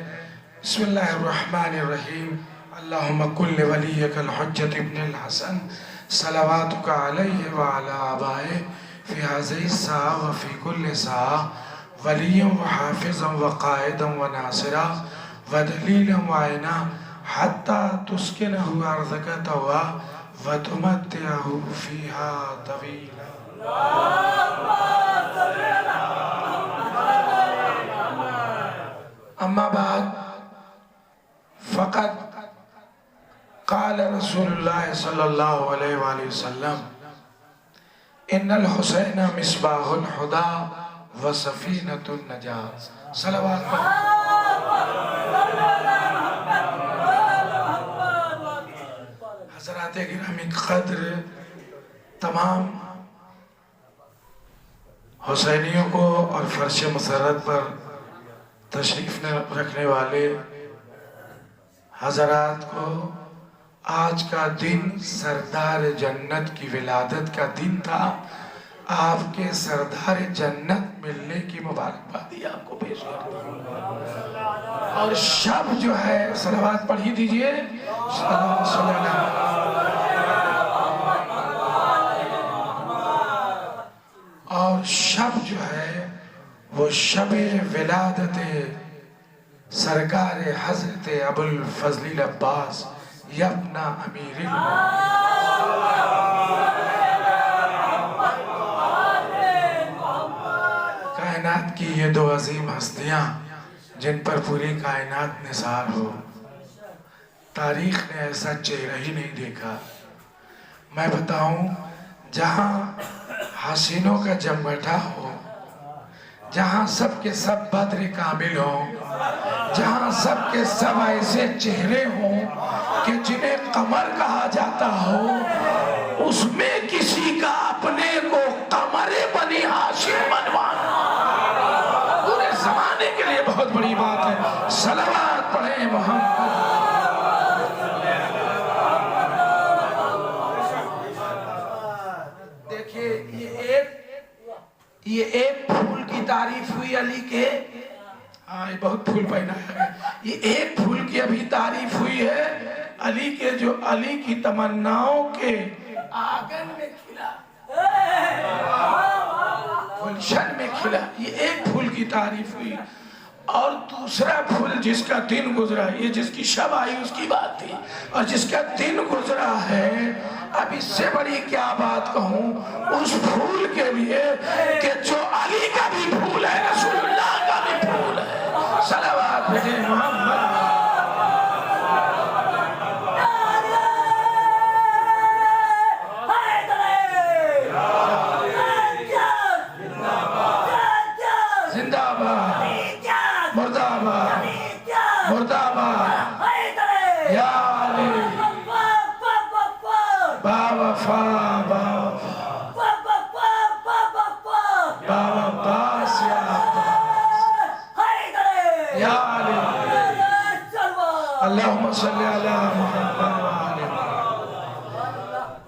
Speaker 6: بسم الله الرحمن الرحيم. اللهم كن لوليك الحجة ابن الحسن صلواتك عليه وعلى آبائه في هذه الساعة وفي كل ساعة وليا وحافظا وقائدا وناصرا ودليلا وعينا حتى تسكنه أرضك طوعا وتمتعه فيها طويلا. أما بعد فقد قال رسول الله صلى الله عليه وآله وسلم إن الحسين مصباح الهدى وسفينة النجاة. صلوات حضرات گرامی قدر تمام حسینیوں کو اور فرش مسرت پر تشریف رکھنے والے حضرات کو آج کا دن سردار جنت کی ولادت کا دن تھا. آپ کے سردار جنت ملنے کی مبارکبادی آپ کو پیش کرتا ہوں. اور شب جو ہے صلوات پڑھی دیجئے. اور شب جو ہے وہ شب ولادت سرکار حضرت ابوالفضل عباس یبن امیر کائنات کی یہ دو عظیم ہستیاں جن پر پوری کائنات نثار ہو. تاریخ نے ایسا چہرہ ہی نہیں دیکھا. میں بتاؤں جہاں حسینوں کا جمگٹھا ہو, جہاں سب کے سب بدر کامل ہوں, جہاں سب کے سب ایسے چہرے ہوں کہ جنہیں قمر کہا جاتا ہو, اس میں کسی کا اپنے کو قمر بنی ہاشم بنوانا پورے زمانے کے لیے بہت بڑی بات ہے. صلوات پڑھیں محمد. دیکھیے یہ ایک پھول کی تعریف ہوئی علی کے. ہاں یہ بہت پھول پہنا ہے. یہ ایک پھول کی ابھی تعریف ہوئی ہے علی کے, جو علی کی تمناؤں کے آنگن میں کھلا, گلشن میں کھلا. یہ ایک پھول کی تعریف ہوئی. اور دوسرا پھول جس کا دن گزرا, یہ جس کی شب آئی اس کی بات تھی, اور جس کا دن گزرا ہے اب اس سے بڑی کیا بات کہوں اس پھول کے لیے کہ جو علی کا بھی پھول ہے, رسول اللہ کا بھی پھول ہے. صلوات بھیجے محمد. اللہم صلی علی محمد.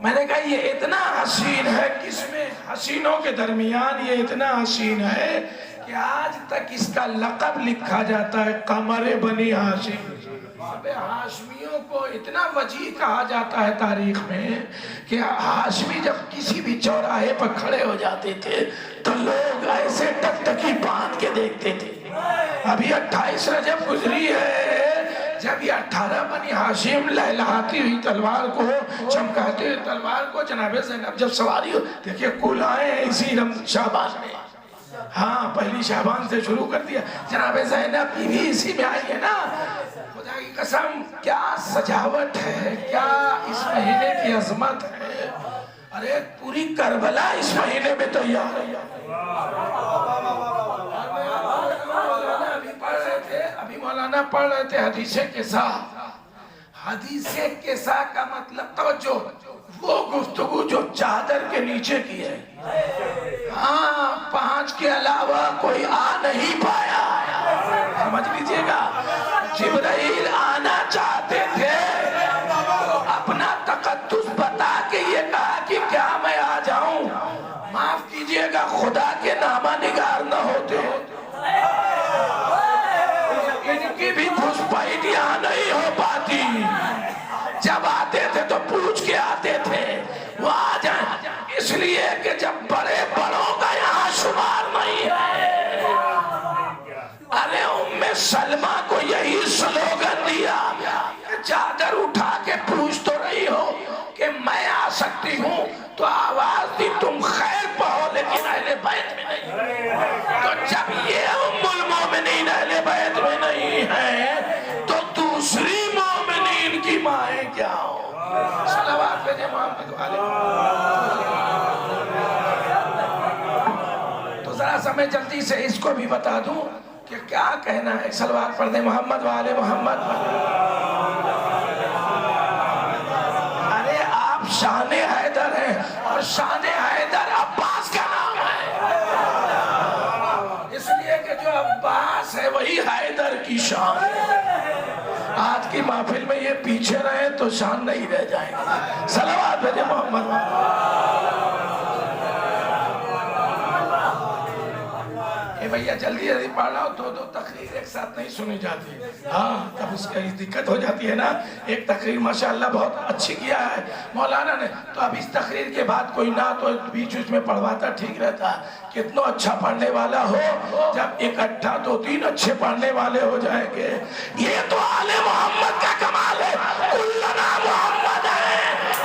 Speaker 6: میں نے کہا یہ اتنا حسین ہے, کس میں حسینوں کے درمیان یہ اتنا حسین ہے کہ آج تک اس کا لقب لکھا جاتا ہے قمر بنی ہاشم. ہاشمیوں کو اتنا وجیح کہا جاتا ہے تاریخ میں کہ ہاشمی جب کسی بھی چوراہے پر کھڑے ہو جاتے تھے تو لوگ ایسے ٹک ٹکی باندھ کے دیکھتے تھے. ابھی 28 رجب گزری ہے جب یہ 18 بنی ہاشم لہلہاتی ہوئی تلوار کو, چمکاتے ہوئی تلوار کو جناب زینب جب سواری ہو, دیکھیں کل آئے اسی شعبان میں. ہاں پہلی شعبان سے شروع کر دیا. جناب زینب بھی اسی میں آئی ہے نا. خدا خدا کی قسم کیا سجاوٹ ہے، کیا اس مہینے کی عظمت ہے. ارے پوری کربلا اس مہینے میں تیار ہے. ابھی مولانا پڑھ رہے تھے حدیث قصہ. حدیث قصہ کا مطلب توجہ، وہ گفتگو جو چادر کے نیچے کی ہے. ہاں 5 کے علاوہ کوئی آ نہیں پایا. سمجھ لیجئے گا، جبرائیل آنا چاہتے تھے، اپنا تقدس بتا کے یہ کہا کہ کیا میں آ جاؤں. معاف کیجئے گا، خدا کے نامہ نگار نہ ہوتے ان کی بھی گھسپیٹ یہاں نہیں ہو پاتی. جب آتے تھے تو پوچھ کے آتے تھے وہ آ جائیں، اس لیے کہ جب بڑے بڑوں کا یہاں شمار نہیں ہے. ارے ام سلمہ کو یہی سلوگن دیا کہ چادر اٹھا کے پوچھ تو رہی ہو کہ میں آ سکتی ہوں، تو آواز دی تم خیر پہو لیکن اہل بیت میں نہیں. تو جب یہ ام المومنین اہل بیت میں نہیں ہے تو دوسری مومنین کی مائیں کیا ہوں. صلوات بھیجے محمد والے. تو ذرا سا میں جلدی سے اس کو بھی بتا دوں کہ کیا کہنا ہے. صلوات پڑھ دیں محمد والے محمد. ارے آپ شان حیدر ہیں اور شان حیدر عباس کا نام ہے، اس لیے کہ جو عباس ہے وہی حیدر کی شان ہے. آج کی محفل میں یہ پیچھے رہے تو شان نہیں رہ جائیں گے. صلوات بھیجے محمد. بھیا جلدی جلدی پڑھ رہا ہوں، 2 تقریر ایک ساتھ نہیں سنی جاتی. ہاں تب اس کی دقت ہو جاتی ہے نا. ایک تقریر ماشاءاللہ بہت اچھی کیا ہے مولانا نے، تو اب اس تقریر کے بعد کوئی نہ تو بیچ میں پڑھواتا ٹھیک رہتا. کتنا اچھا پڑھنے والا ہو، جب اکٹھا 2-3 اچھے پڑھنے والے ہو جائیں گے. یہ تو آل محمد کا کمال ہے. کلنا محمد ہے،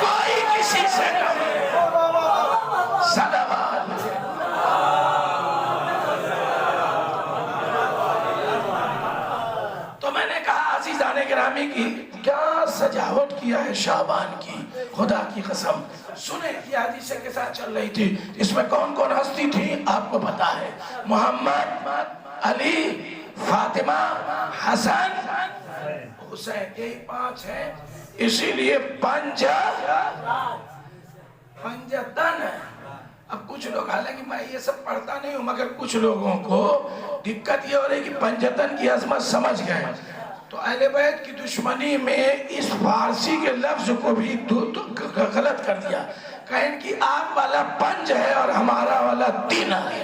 Speaker 6: کوئی کسی سے کم ہے. صلوات. گرامی کی کیا سجاوٹ کیا ہے شعبان کی. خدا کی قسم سنیں یہ حدیث کے ساتھ چل رہی تھی. اس میں کون کون ہستی تھی آپ کو پتا ہے؟ محمد، علی، فاطمہ، حسن، حسین، یہی 5 ہیں. اسی لیے پنجتن. اب کچھ لوگ، حالانکہ میں یہ سب پڑھتا نہیں ہوں، مگر کچھ لوگوں کو دقت یہ ہو رہی کہ پنجتن کی عظمت سمجھ گئے تو اہل بیت کی دشمنی میں اس فارسی کے لفظ کو بھی غلط کر دیا. کہیں کہ آپ والا 5 ہے اور ہمارا والا 3 ہے،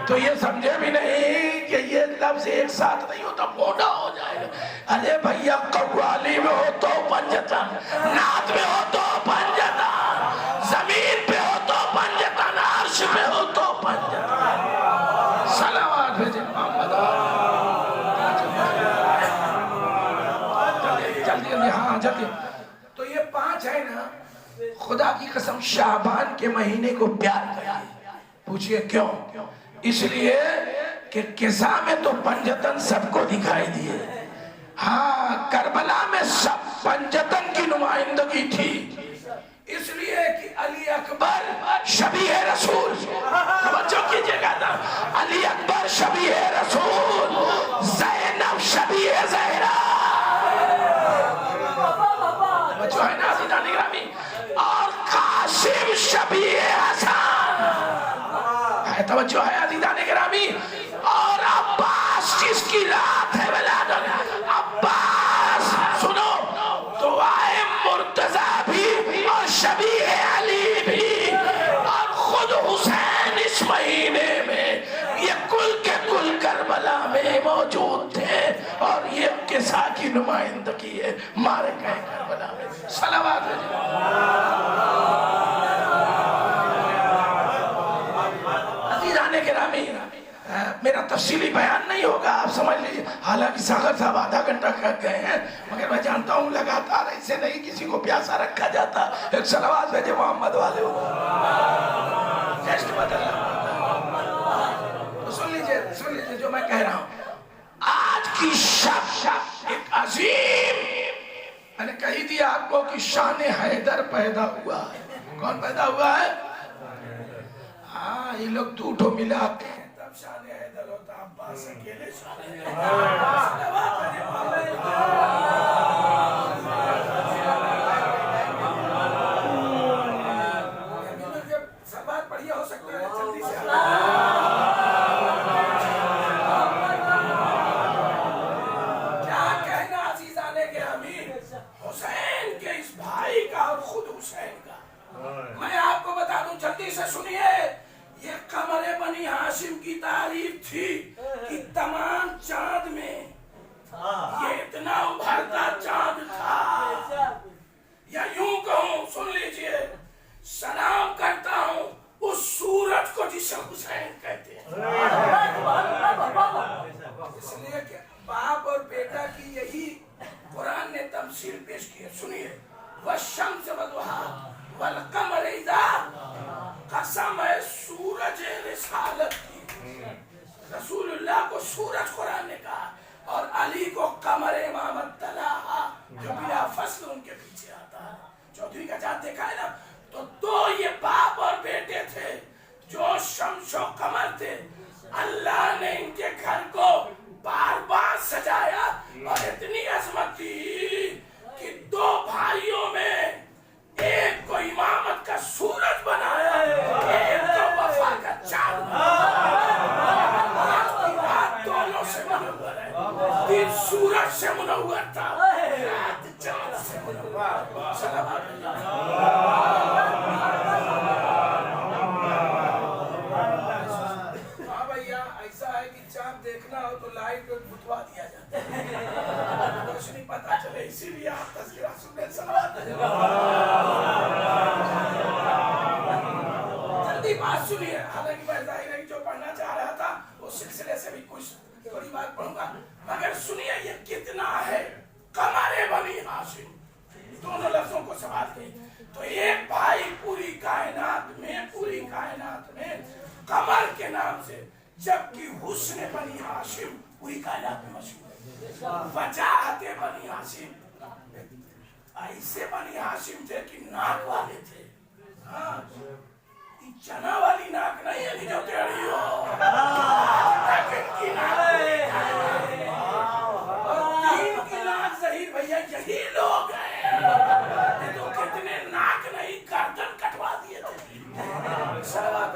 Speaker 6: تو یہ سمجھے بھی نہیں کہ یہ لفظ ایک ساتھ نہیں ہوتا، موٹا ہو جائے گا. ارے بھیا قوالی میں ہو تو پنجتن، نعت میں ہو تو پنجتن، زمین پہ ہو تو پنجتن، عرش پہ ہو تو پنجتن. صلوات بھیجے محمد. ہاں جلدی. تو یہ 5 ہے نا، خدا کی قسم شعبان کے مہینے کو پیار کریں. پوچھئے کیوں؟ اس لیے کہ قصہ میں تو پنجتن سب کو دکھائی دیے. ہاں کربلا میں سب پنجتن کی نمائندگی تھی، اس لیے کہ علی اکبر شبیہ رسول. توجہ کیجئے گا نا، علی اکبر شبیہ رسول، زینب شبیہ زہرا، جو ہے نا عزیزان گرامی، اور قاسم شبیہ حسن ہے. توجہ ہے عزیزان گرامی. اور عباس جس کی رات ہے ولادت، عباس سنو دعائے مرتضی بھی اور شبیہ علی بھی، اور خود حسین اس مہینے میں یہ کل کے کل کربلا میں موجود تھے، اور یہ قصہ کی نمائندگی ہے مارے گئے کربلا میں. صلوات عزیزان گرامی. میرا تفصیلی بیان نہیں ہوگا، آپ سمجھ لیجیے. حالانکہ ساغر صاحب آدھا گھنٹہ کر گئے ہیں، مگر میں جانتا ہوں لگاتار ایسے نہیں کسی کو پیاسا رکھا جاتا. ایک صلوات بھیجے محمد والے ہو. سن لیجیے جو میں کہہ رہا ہوں. آج کی شب ایک عظیم میں نے کہی تھی آپ کو کہ شان حیدر پیدا ہوا ہے. کون پیدا ہوا ہے؟ ہاں یہ لوگ دوٹو ملاتے ہیں تب شان حیدر ہوتا. عباس اکیلے شان سلوات بڑھیا ہو سکتا ہے. جلدی سے کیا کہنا عزیزانے کے امیر حسین کے اس بھائی کا اور خود حسین کا. میں آپ کو بتا دوں جلدی سے سنیے. یہ قمر بنی ہاشم کی تعریف تھی کہ تمام چاند میں یہ اتنا ابھرتا چاند تھا. یا یوں کہوں سن لیجئے سلام کرتا ہوں اس سورج کو جسے حسین کہتے ہیں. اس لیے کہ باپ اور بیٹا کی یہی قرآن نے تمثیل پیش کی ہے. سنیے والشمس وضحاها والقمر اذا قسم ہے سورج رسالت کی. رسول اللہ کو سورج قرآن نے کہا اور علی کو قمر امامت طلاحہ جو بلا فصل ان کے پیچھے آتا ہے. چودھری کا جات دیکھا ہے نا. تو دو یہ باپ اور بیٹے تھے جو شمس و قمر تھے. اللہ نے ان کے گھر کو بار بار سجایا اور اتنی عظمت دی کہ دو بھائیوں میں ایک کو امامت کا سورج بنایا, ایک کو وفا کا چاند بنایا. دونوں سے منور ہے. دن سورج سے منور تھا, رات چاند سے منور. صلوات اللہ. ہاں بھیا ایسا ہے کہ چاند دیکھنا ہو تو لائٹ بتوا دیا جاتا ہے, روشنی پتہ چلے, اسی لیے آپ تذکرہ سنیں. صلوات جلدی بات سنیے. حالانکہ میں ظاہر ہے جو پڑھنا چاہ رہا تھا اس سلسلے سے بھی کچھ تھوڑی بات پڑھوں گا, مگر سنیے یہ کتنا ہے قمر بنی ہاشم. دونوں لفظوں کو سوال کی تو ایک بھائی پوری کائنات میں قمر کے نام سے, جبکہ حسن بنی ہاشم پوری کائنات میں مشہور ہے. وجاہت بنی ہاشم ایسے بنی ہاشم تھے کہ ناک والے تھے. ہاں چنا والی ناک نہیں ہے جو ٹیڑھی ہو, کی ناک اور تین کی ناک. ظہیر بھیا یہی لوگ ہیں تو کتنے ناک نہیں گردن کٹوا دیے تھے. صلوات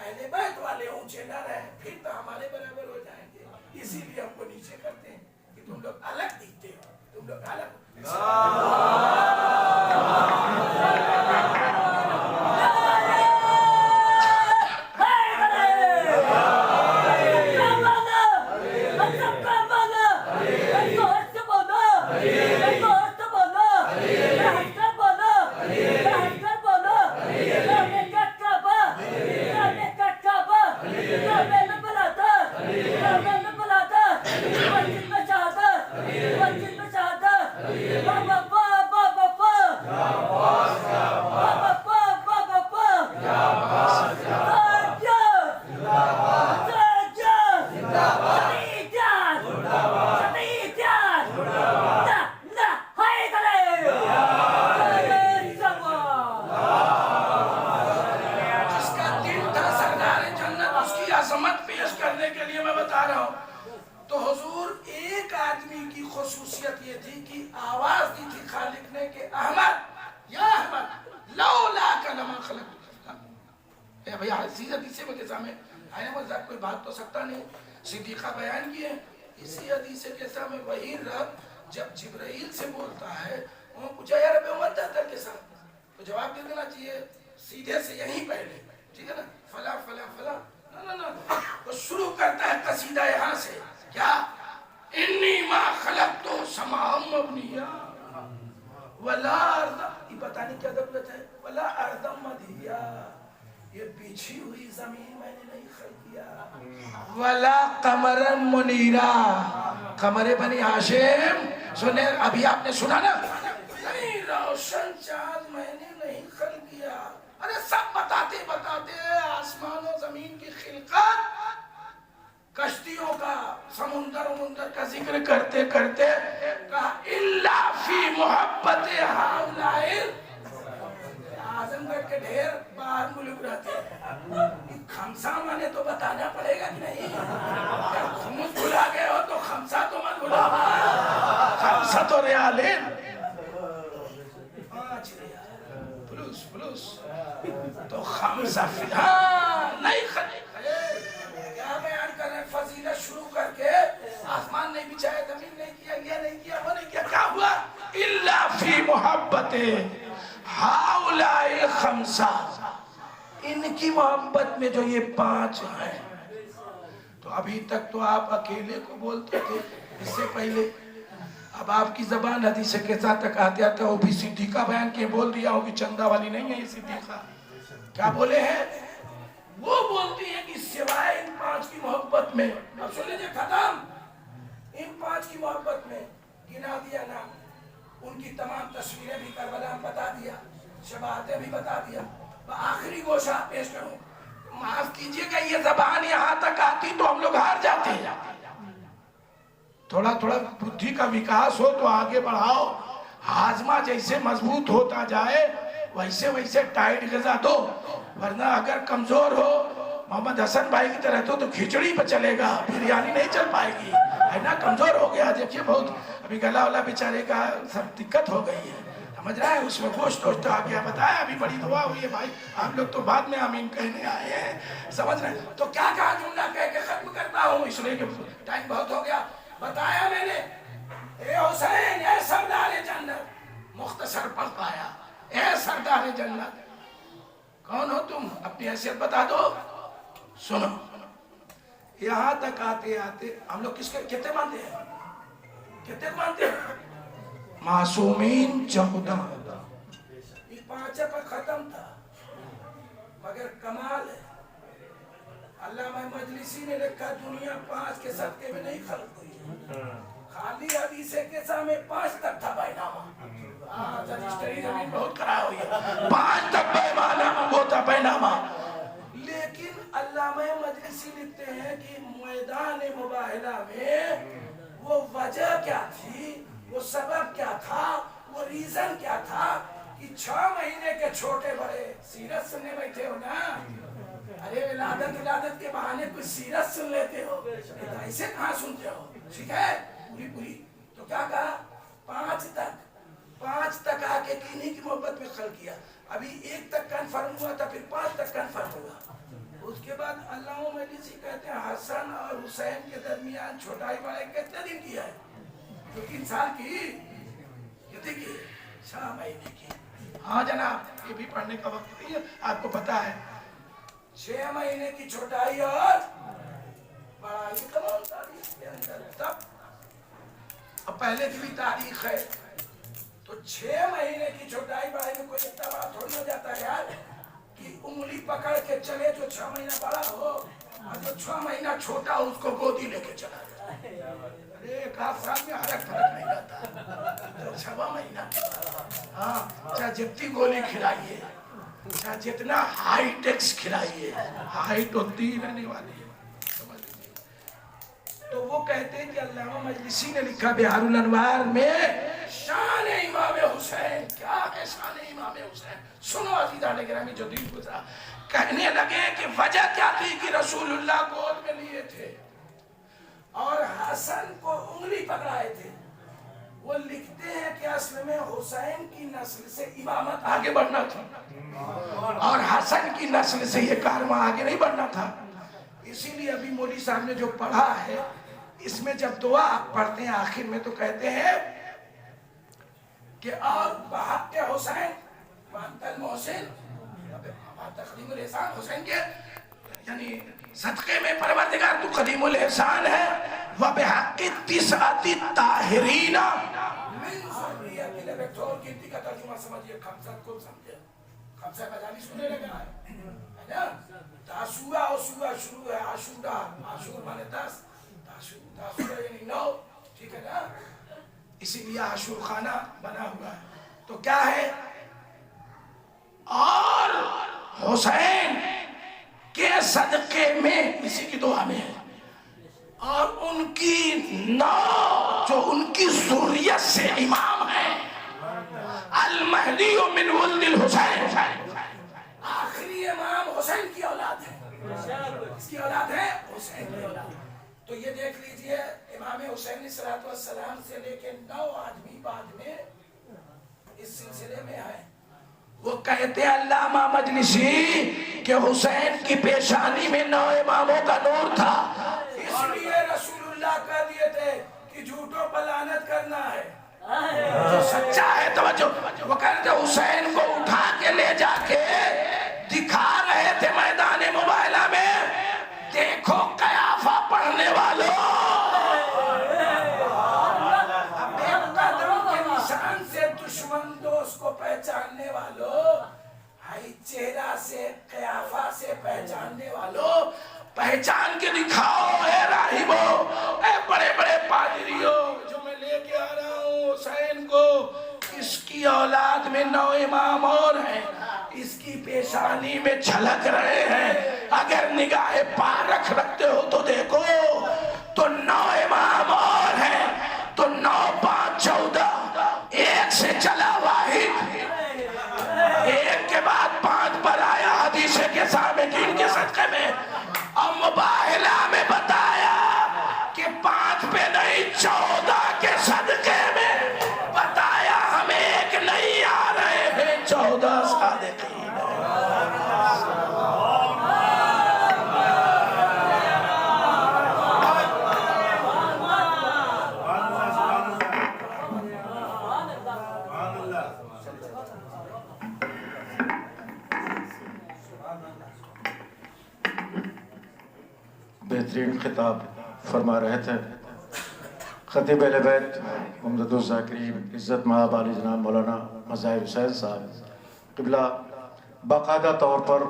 Speaker 6: اہل بیت والے اونچے نہ رہیں پھر تو ہمارے برابر ہو جائیں گے، اسی لیے ہم کو نیچے کرتے ہیں کہ تم لوگ الگ دکھتے ہو، تم لوگ الگ کوئی بات تو سکتا نہیں. صدیقہ بیان کیے اسی حدیث کے سامنے وہی رب جب جبرائیل سے بولتا ہے وہ پوچھا یا رب امت جاتا کے ساتھ تو جواب دے دینا چاہیے سیدھے سے یہیں پہلے ٹھیک ہے نا فلا فلا فلا نہ وہ شروع کرتا ہے قصیدہ یہاں سے کیا انی ما خلقت سماء مبنیا ولا ارض یہ پتہ نہیں کیا ضرورت ہے ولا ارض مدیا یہ بچھی ہوئی زمین میں نے نہیں خلق کیا ولا قمر منیرا قمر بنی ہاشم سنے ابھی آپ نے سنا نا نہیں روشن چاند میں نے نہیں خلق کیا. ارے سب بتاتے بتاتے آسمان و زمین کی خلقت کشتیوں کا سمندر و مندر کا ذکر کرتے کرتے کہا الا فی محبت ہؤلاء اعظم گڑھ کے ڈھیر باہر ملک رہتے ہیں خمسہ مانے تو بتانا پڑے گا کہ نہیں جب خمس بھلا گئے ہو تو خمسہ تو مت بھلا خمسہ تو ریالین 5 ریال پلوس پلوس تو خمسہ فی نہیں کیا بیان کر رہے ہیں فضیلت شروع کر کے آسمان نہیں بچھایا زمین نہیں کیا یہ نہیں کیا وہ نہیں کیا کیا ہوا الا فی محبت ہؤلاء الخمسہ ان کی محبت میں جو یہ 5 ہیں. تو ابھی تک تو آپ اکیلے کو بولتے تھے اس سے پہلے اب آپ کی زبان حدیث کے ساتھ تک آتے آتے وہ بھی صدیقہ بیان کے بول دیا ہو کہ چندہ والی نہیں ہے یہ صدیقہ کیا بولے ہیں وہ بولتی ہیں کہ سوائے ان 5 کی محبت میں اب سن لیجیے ختم ان 5 کی محبت میں گنا دیا نام ان کی تمام تصویریں بھی کربلا میں بتا دیا شباہتیں بھی بتا دیا. آخری گوشہ پیش کروں معاف کیجئے گا یہ زبان یہاں تک آتی تو ہم لوگ ہار جاتے ہیں. تھوڑا تھوڑا بدھی کا وکاس ہو تو آگے بڑھاؤ ہاضمہ جیسے مضبوط ہوتا جائے ویسے ویسے ٹائٹ غذا دو ورنہ اگر کمزور ہو محمد حسن بھائی کی طرح تو کھچڑی پہ چلے گا بریانی نہیں چل پائے گی ہے نا کمزور ہو گیا دیکھیے بہت ابھی گلا والا بیچارے کا سب دقت ہو گئی ہے سمجھ رہا ہے اس میں گوشت آ گیا بتایا ابھی بڑی دعا ہوئی ہے بھائی آپ لوگ تو بعد میں آمین کہنے آئے ہیں سمجھ رہے ہیں تو کیا کہا جملہ کہہ کے ختم کرتا ہوں اس لیے کہ ٹائم بہت ہو گیا بتایا میں نے اے حسین اے سردار جنت مختصر پڑھ پایا اے سردار جنت کون ہو تم اپنی حیثیت بتا دو سنو یہاں تک آتے آتے ہم لوگ کس کے کتنے مانتے ہیں معصومین 14 یہ 5 پر ختم تھا مگر کمال ہے علامہ مجلسی نے لکھا دنیا 5 کے صدقے میں نہیں خلق ہوئی خالی حدیث کے سامنے 5 تک تھا بینامہ زمین بہت کرا ہوئی ہے 5 تک بینامہ وہ تھا بینامہ لیکن علامہ مجلسی لکھتے ہیں کہ میدان مباہلہ میں وہ وجہ کیا تھی وہ سبب کیا تھا وہ ریزن کیا تھا کہ 6 مہینے کے چھوٹے بڑے سیرت سننے بیٹھے ہو نا ارے ولادت کے بہانے کچھ سیرت سن لیتے ہو ایسے کہاں سنتے ہو ٹھیک ہے پوری تو کیا کہا 5 تک آ کے کنہیں کی محبت میں خلق کیا ابھی 1 تک کنفرم ہوا تھا پھر 5 تک کنفرم ہوا اس کے بعد علامہ مجلسی کہتے ہیں حسن اور حسین کے درمیان چھوٹائی بڑائی کتنے دن کی ہے؟ 2-3 سال کی، کتنے کی؟ 6 مہینے کی۔ ہاں جناب، یہ بھی پڑھنے کا وقت نہیں ہے، آپ کو پتا ہے 6 مہینے کی چھوٹائی اور بڑائی تمام تاریخ کے اندر تب اب پہلے کی بھی تاریخ ہے، تو 6 مہینے کی چھوٹائی بڑائی میں کوئی اتنا بڑا تھوڑی ہو جاتا ہے یار کہ انگلی پکڑ کے چلے جو 6 مہینہ بڑا ہو اور جو 6 مہینہ چھوٹا اس کو گودی لے کے چلا جائے۔ ارے 1 سال میں فرق نہیں رہتا، 6 مہینہ ہاں، چاہے جتنی گولی کھلائیے، چاہے جتنا ہائی ٹیکس کھلائیے، ہائٹ ہوتی ہی رہنے والی ہے، سمجھ لیجیے۔ تو وہ کہتے ہیں کہ علامہ مجلسی نے لکھا بہار الانوار میں شان امام حسین، کیا ہے شان امام حسین؟ سنو عزیزان گرامی، جو دن گزرا کہنے لگے کہ وجہ کیا تھی کہ رسول اللہ گود میں لیے تھے اور حسن کو انگلی پکڑائے تھے۔ وہ لکھتے ہیں کہ اصل میں حسین کی نسل سے امامت آگے بڑھنا تھا اور حسن کی نسل سے یہ کارواں آگے نہیں بڑھنا تھا۔ اسی لیے ابھی مولوی صاحب نے جو پڑھا ہے، اس میں جب دعا آپ پڑھتے ہیں آخر میں تو کہتے ہیں کہ اور بحق حسین وانت المحسن تقدیم الاحسان، حسین کے یعنی صدقے میں پروردگار تو قدیم الاحسان ہے، وبحق التسعۃ الطاہرین من ذریۃ البتول، گنتی کا ترجمہ سمجھیے، خمسط کو سمجھے، خمسہ بجانی سننے لگا ہے نا، تاسوعہ اسوعہ شروع ہے، عاشورہ، عاشور مانے 10، تاسوعہ یعنی 9، ٹھیک ہے نا، اسی لیے عاشور خانہ بنا ہوا ہے۔ تو کیا ہے؟ اور حسین کے صدقے میں، اسی کی دعا میں ہے، اور ان کی 9 جو ان کی ذریت سے امام ہیں، المہدی من ولد الحسین، آخری امام حسین کی اولاد ہے، اس کی اولاد ہے حسین کی اولاد۔ تو یہ دیکھ لیجئے امام حسین علیہ السلام سے لے کے 9 آدمی بعد میں اس سلسلے میں ہے۔ وہ کہتے ہیں علامہ مجلسی کہ حسین کی پیشانی میں 9 اماموں کا نور تھا، اس لیے رسول اللہ کہہ دیے تھے کہ جھوٹوں پر لعنت کرنا ہے، جو سچا ہے توجہ۔ وہ کہتے ہیں حسین کو اٹھا کے لے جا کے دکھا رہے تھے میدان مباہلہ میں، دیکھو قیافہ پڑھنے والوں، قدم کے نشان سے دشمن دوست کو پہچاننے والوں، ہائی چہرہ سے قیافہ سے پہچاننے والوں، پہچان کے دکھاؤ اے راہبوں، اے بڑے بڑے پادریوں، جو میں لے کے آ رہا ہوں حسین کو، اس کی اولاد میں 9 امام اور ہیں، اس کی پیشانی میں جھلک رہے ہیں، اگر نگاہ پار رکھتے ہو تو دیکھو، تو 9 امام اور ہیں، تو 9 5 14، ایک سے چلا واحد، ایک کے بعد 5 پر آیا حدیث کے سابقین کے صدقے میں، اور مباہلہ میں بتایا کہ 5 پہ نہیں 14 کے صدقے میں بتایا، ہمیں ایک نہیں آ رہے ہیں 14 صادقین۔
Speaker 5: بہترین خطاب فرما رہے تھے خطیب اہل بیت محمد الذاکرین عزت مآب علی جناب مولانا مظاہر حسین صاحب قبلہ، باقاعدہ طور پر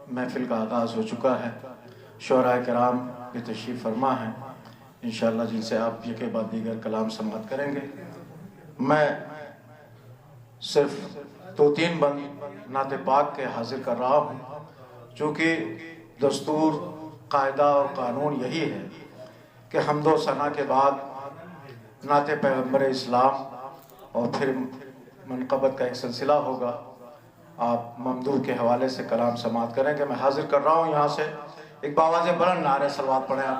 Speaker 5: محفل کا آغاز ہو چکا ہے، شعراء کرام بھی تشریف فرما ہیں انشاءاللہ، جن سے آپ یہ کے بعد دیگر کلام سماعت کریں گے۔ میں صرف 2-3 بند نعت پاک کے حاضر کر رہا ہوں، چونکہ دستور، قاعدہ اور قانون یہی ہے کہ حمد و ثنا کے بعد نعت پیغمبر اسلام اور پھر منقبت کا ایک سلسلہ ہوگا، آپ ممدوح کے حوالے سے کلام سماعت کریں گے۔ میں حاضر کر رہا ہوں یہاں سے ایک باواز بلند نعرہ صلوات پڑھیں آپ۔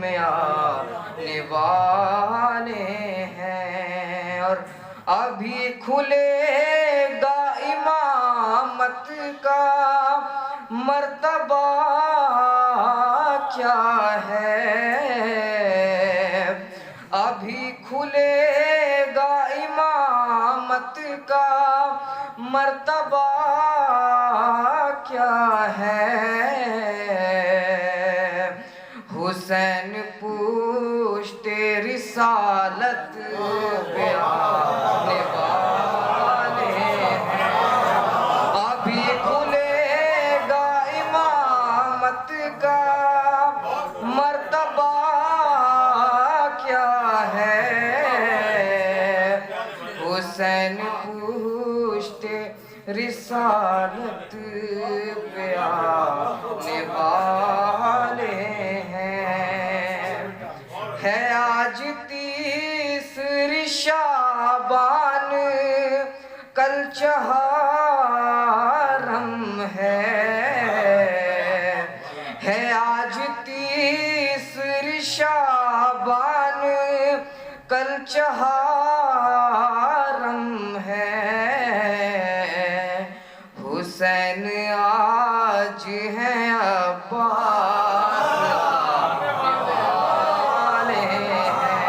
Speaker 7: میں آنے والے ہیں، اور ابھی کھلے گا امامت کا مرتبہ کیا ہے، ابھی کھلے گا امامت کا مرتبہ کیا ہے، حسین پشت رسالت پہ آنے والے ہیں، ابھی کھلے گا امامت کا مرتبہ کیا ہے، حسین پشت رسالت پہ آنے والے ہیں، ہے آج 30 شعبان کل چہارم ہے آج 30 شعبان کل چہارم ہے، حسین آج ہے عباس والے ہیں،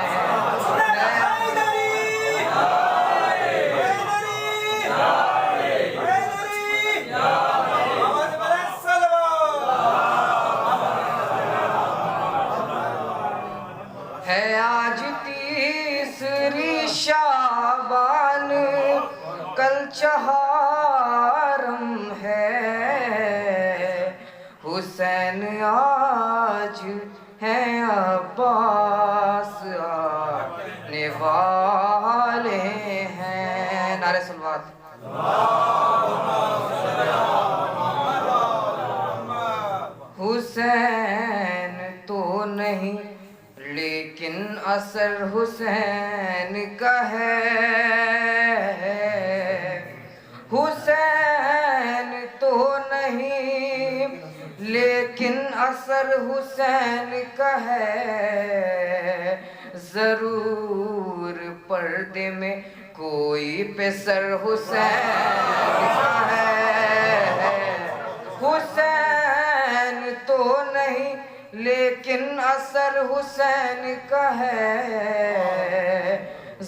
Speaker 7: ہے آج 30 شعبان کل چہارم ہے، حسین آج ہے عباس آنے والے ہیں، نعرہ صلوات۔ حسین تو نہیں لیکن اثر حسین کا ہے، حسین تو نہیں لیکن اثر حسین کا ہے، ضرور پردے میں کوئی پسر حسین کا ہے، حسین تو نہیں لیکن اثر حسین کا ہے،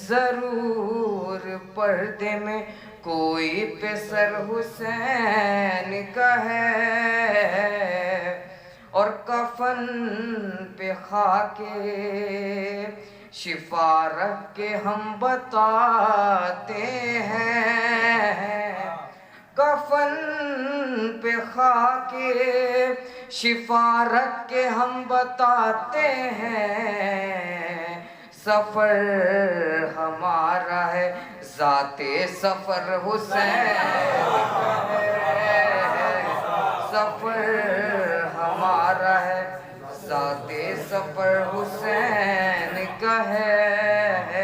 Speaker 7: ضرور پردے میں کوئی پسر حسین کا ہے، اور کفن پہ خاک شفا رکھ کے ہم بتاتے ہیں، کفن پہ خاک شفا رکھ کے ہم بتاتے ہیں، سفر ہمارا ہے ذات سفر حسین ہے، سفر ہمارا ہے ذات سفر حسین کا ہے،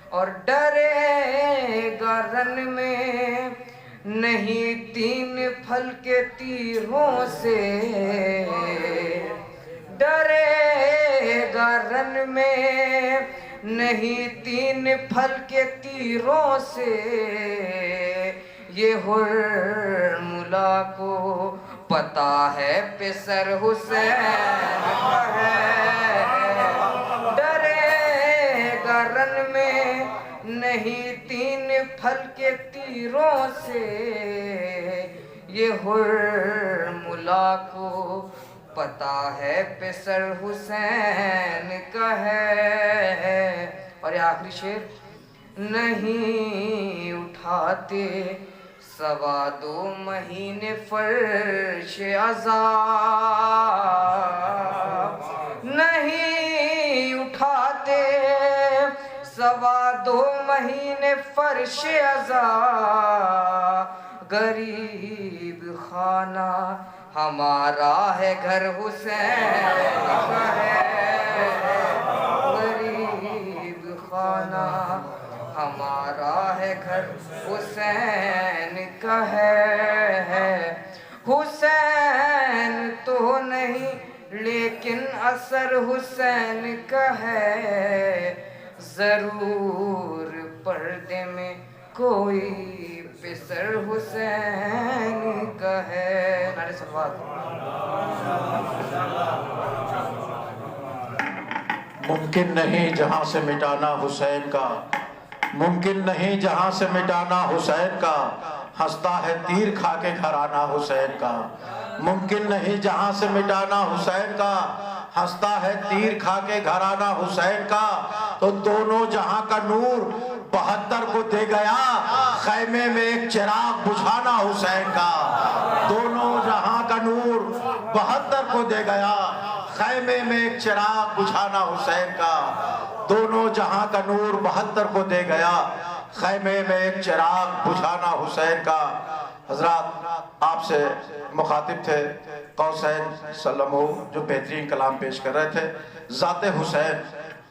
Speaker 7: اور ڈرے گا رن میں نہیں 3 پھل کے تیروں سے، ڈرے گا رن میں نہیں 3 پھل کے تیروں سے، یہ حرملا کو پتا ہے پسر حسین کا ہے، ڈرے گا رن میں نہیں 3 پھل کے تیروں سے، یہ حرملا کو پتا ہے پسر حسین کا ہے، اور یہ آخری شعر، نہیں اٹھاتے 2.25 مہینے فرش عذاب، نہیں اٹھاتے 2.25 مہینے فرش عذاب، غریب خانہ ہمارا ہے گھر حسین کا ہے، غریب خانہ ہمارا ہے گھر حسین کا ہے، حسین تو نہیں لیکن اثر حسین کا ہے ضرور پردے میں کوئی پسر حسین کا ہے. نعرہ صلوات.
Speaker 5: ممکن نہیں جہاں سے مٹانا حسین کا، ممکن نہیں جہاں سے مٹانا حسین کا، ہنستا ہے تیر کھا کے گھرانہ حسین کا. ممکن نہیں جہاں سے مٹانا حسین کا، ہنستا ہے تیر کھا کے گھرانہ حسین کا. تو دونوں جہاں کا نور 72 کو دے گیا، خیمے میں ایک چراغ بجھانا حسین کا. دونوں جہاں کا نور 72 کو دے گیا، خیمے میں ایک چراغ بجھانا حسین کا. دونوں جہاں کا نور 72 کو دے گیا، خیمے میں ایک چراغ بجھانا حسین کا. حضرات آپ سے مخاطب تھے قوسین سلمہ جو بہترین کلام پیش کر رہے تھے. ذات حسین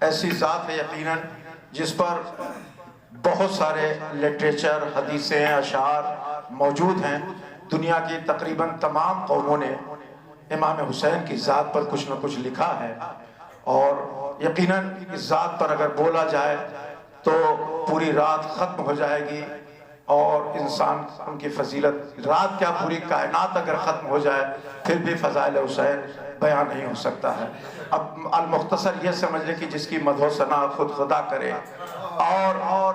Speaker 5: ایسی ذات ہے یقیناً جس پر بہت سارے لٹریچر، حدیثیں، اشعار موجود ہیں. دنیا کی تقریباً تمام قوموں نے امام حسین کی ذات پر کچھ نہ کچھ لکھا ہے، اور یقیناً اس ذات پر اگر بولا جائے تو پوری رات ختم ہو جائے گی، اور انسان ان کی فضیلت، رات کیا پوری کائنات اگر ختم ہو جائے پھر بھی فضائل حسین بیان نہیں ہو سکتا ہے. اب المختصر یہ سمجھ لیں کہ جس کی مدح و ثنا خود خدا کرے اور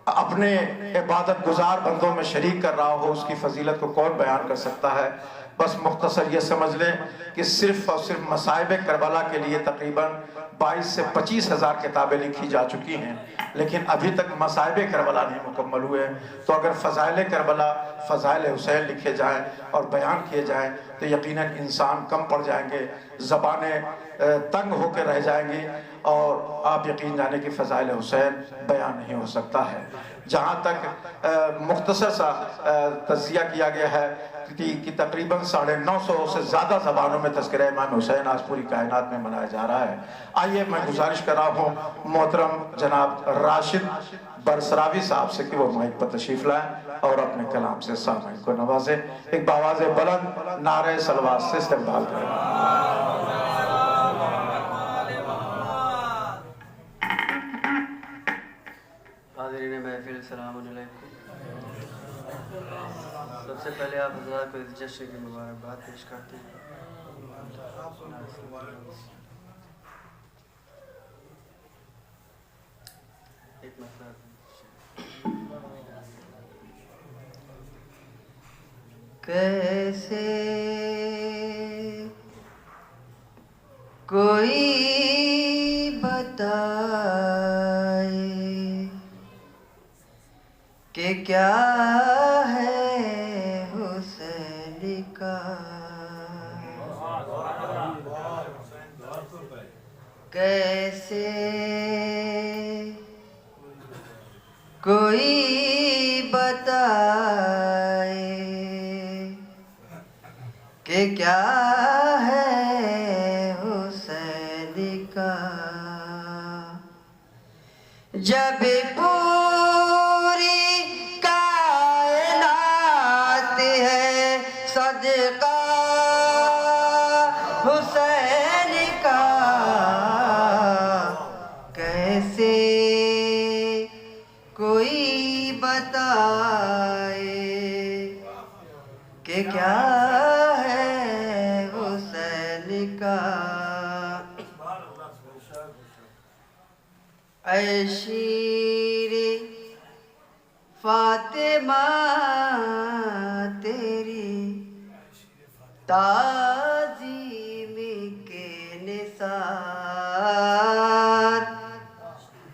Speaker 5: اپنے عبادت گزار بندوں میں شریک کر رہا ہو، اس کی فضیلت کو کون بیان کر سکتا ہے. بس مختصر یہ سمجھ لیں کہ صرف اور صرف مصائب کربلا کے لیے تقریباً 22 سے 25 ہزار کتابیں لکھی جا چکی ہیں، لیکن ابھی تک مصائب کربلا نہیں مکمل ہوئے. تو اگر فضائل کربلا، فضائل حسین لکھے جائیں اور بیان کیے جائیں تو یقیناً انسان کم پڑ جائیں گے، زبانیں تنگ ہو کے رہ جائیں گی، اور آپ یقین جانے کہ فضائل حسین بیان نہیں ہو سکتا ہے. جہاں تک مختصر سا تجزیہ کیا گیا ہے کہ تقریباً 950 سے زیادہ زبانوں میں تذکرہ امام حسین آج پوری کائنات میں منایا جا رہا ہے. آئیے میں گزارش کر رہا ہوں محترم جناب راشد برسراوی صاحب سے کہ وہ مائک پر تشریف لائیں اور اپنے کلام سے سامعین کو نوازیں. ایک بآواز بلند نعرہ صلوات سے استقبال کریں.
Speaker 8: حاضرین محفل السلام علیکم. سب سے پہلے آپ حضرات کو اس جشن کی مبارکباد پیش کرتے ہیں. ایک مسئلہ کیسے کوئی بتائے کہ کیا ہے حسین کا، کیسے کوئی بتائے کہ کیا ہے حسین کا. جب صدقہ حسین کا، کیسے کوئی بتائے کہ کیا ہے حسین کا. اے شیر فاطمہ تیری تعظیم کے نثار،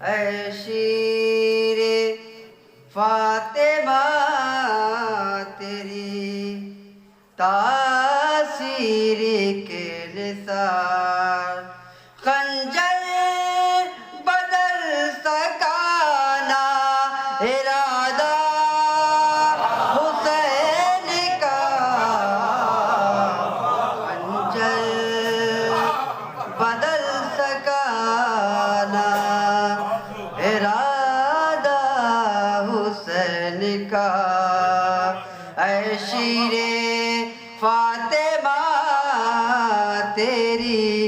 Speaker 8: اے شیر فاطمہ تیری تاثیر کے نثار. خنجر بدل سکانا ارادہ حسین کا، خنجر بدل سکانا ارادہ حسین کا. اے شیر فاطمہ تیری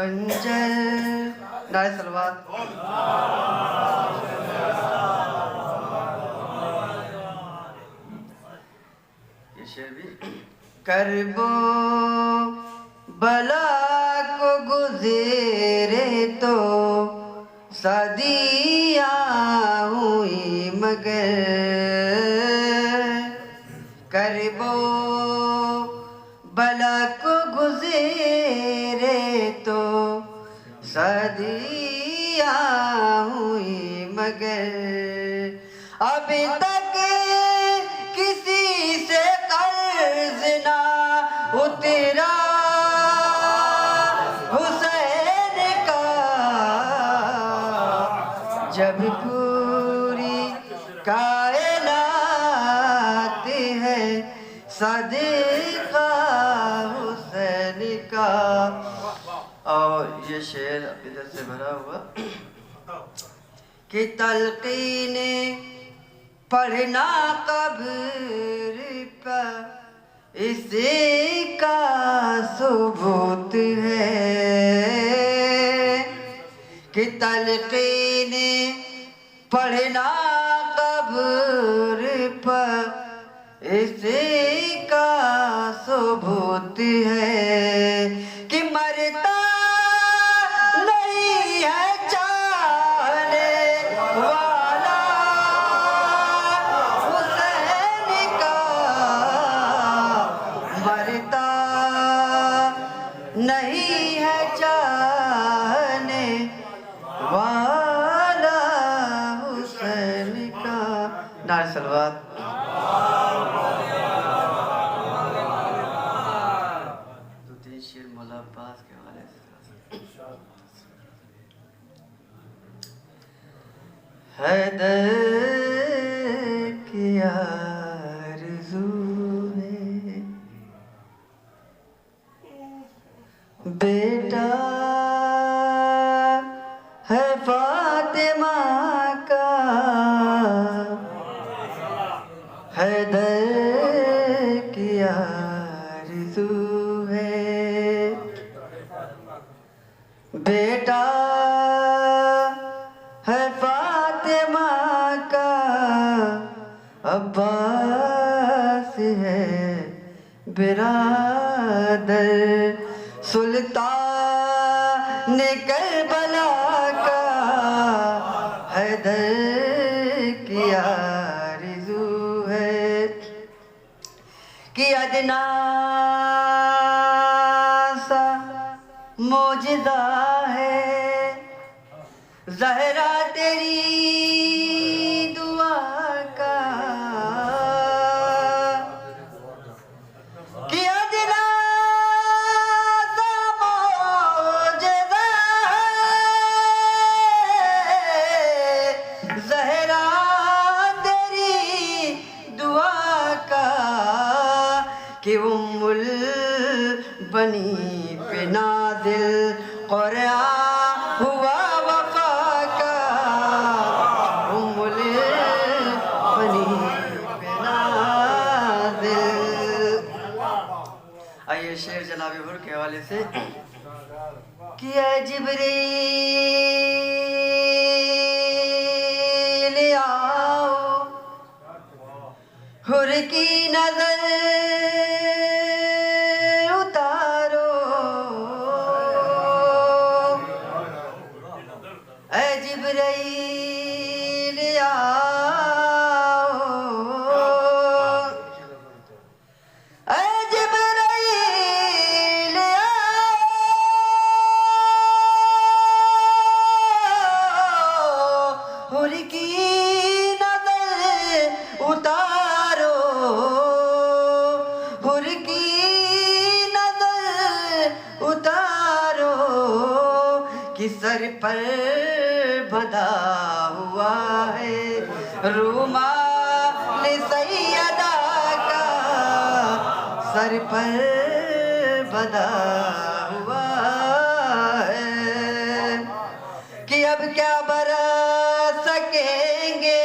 Speaker 8: خنجر. نعرہ صلوات. یہ شعر بھی کرب و بلا کو گزرے تو صدیاں ہوئی مگر. کرب و بلا کو گزرے تو صدیاں ہوئی مگر. اب تک کسی سے قرض نہ اترا حسین کا. جب پوری کائنات ہے صدقہ حسین کا. اور یہ شعر ادھر سے بھرا ہوا کہ تلقین پڑھنا قبر پر اس کا ثبوت ہے. کہ تلقین پڑھنا قبر پر اس کا ثبوت ہے. کہ مرتا نہیں ہے چاہنے والا حسین کا. مرتا نہیں ہے چاہنے والا حسین کا. نعرہ صلوات. دو تین شعر مولا عباس کے حوالے سے. حیدر کی آرزو ہے بیٹا ہے فاطمہ کا. حیدر کی آرزو ہے بیٹا ہے فاطمہ کا. عباس ہے برادر سلطان کربلا کا. حیدر کی آرزو ہے کہ ادنا سا معجزہ ہے زہرا تیری دعا کا. کہ ادنا سا معجزہ ہے زہرا تیری دعا کا. کہ ام البنی پہ نازل قرآن ہوا وفا کا. ام البنی پہ نازل. آئیے شعر جناب حر کے حوالے سے. کہ اے جبریل آؤ حر کی نظر اتارو. اے جبریل آؤ اے جبریل آؤ حر کی نظر اتارو. حر کی نظر اتارو. کہ سر پر بندھا ہوا ہے رومال سیدہ کا. سر پر بندھا ہوا ہے. کہ اب کیا برس سکیں گے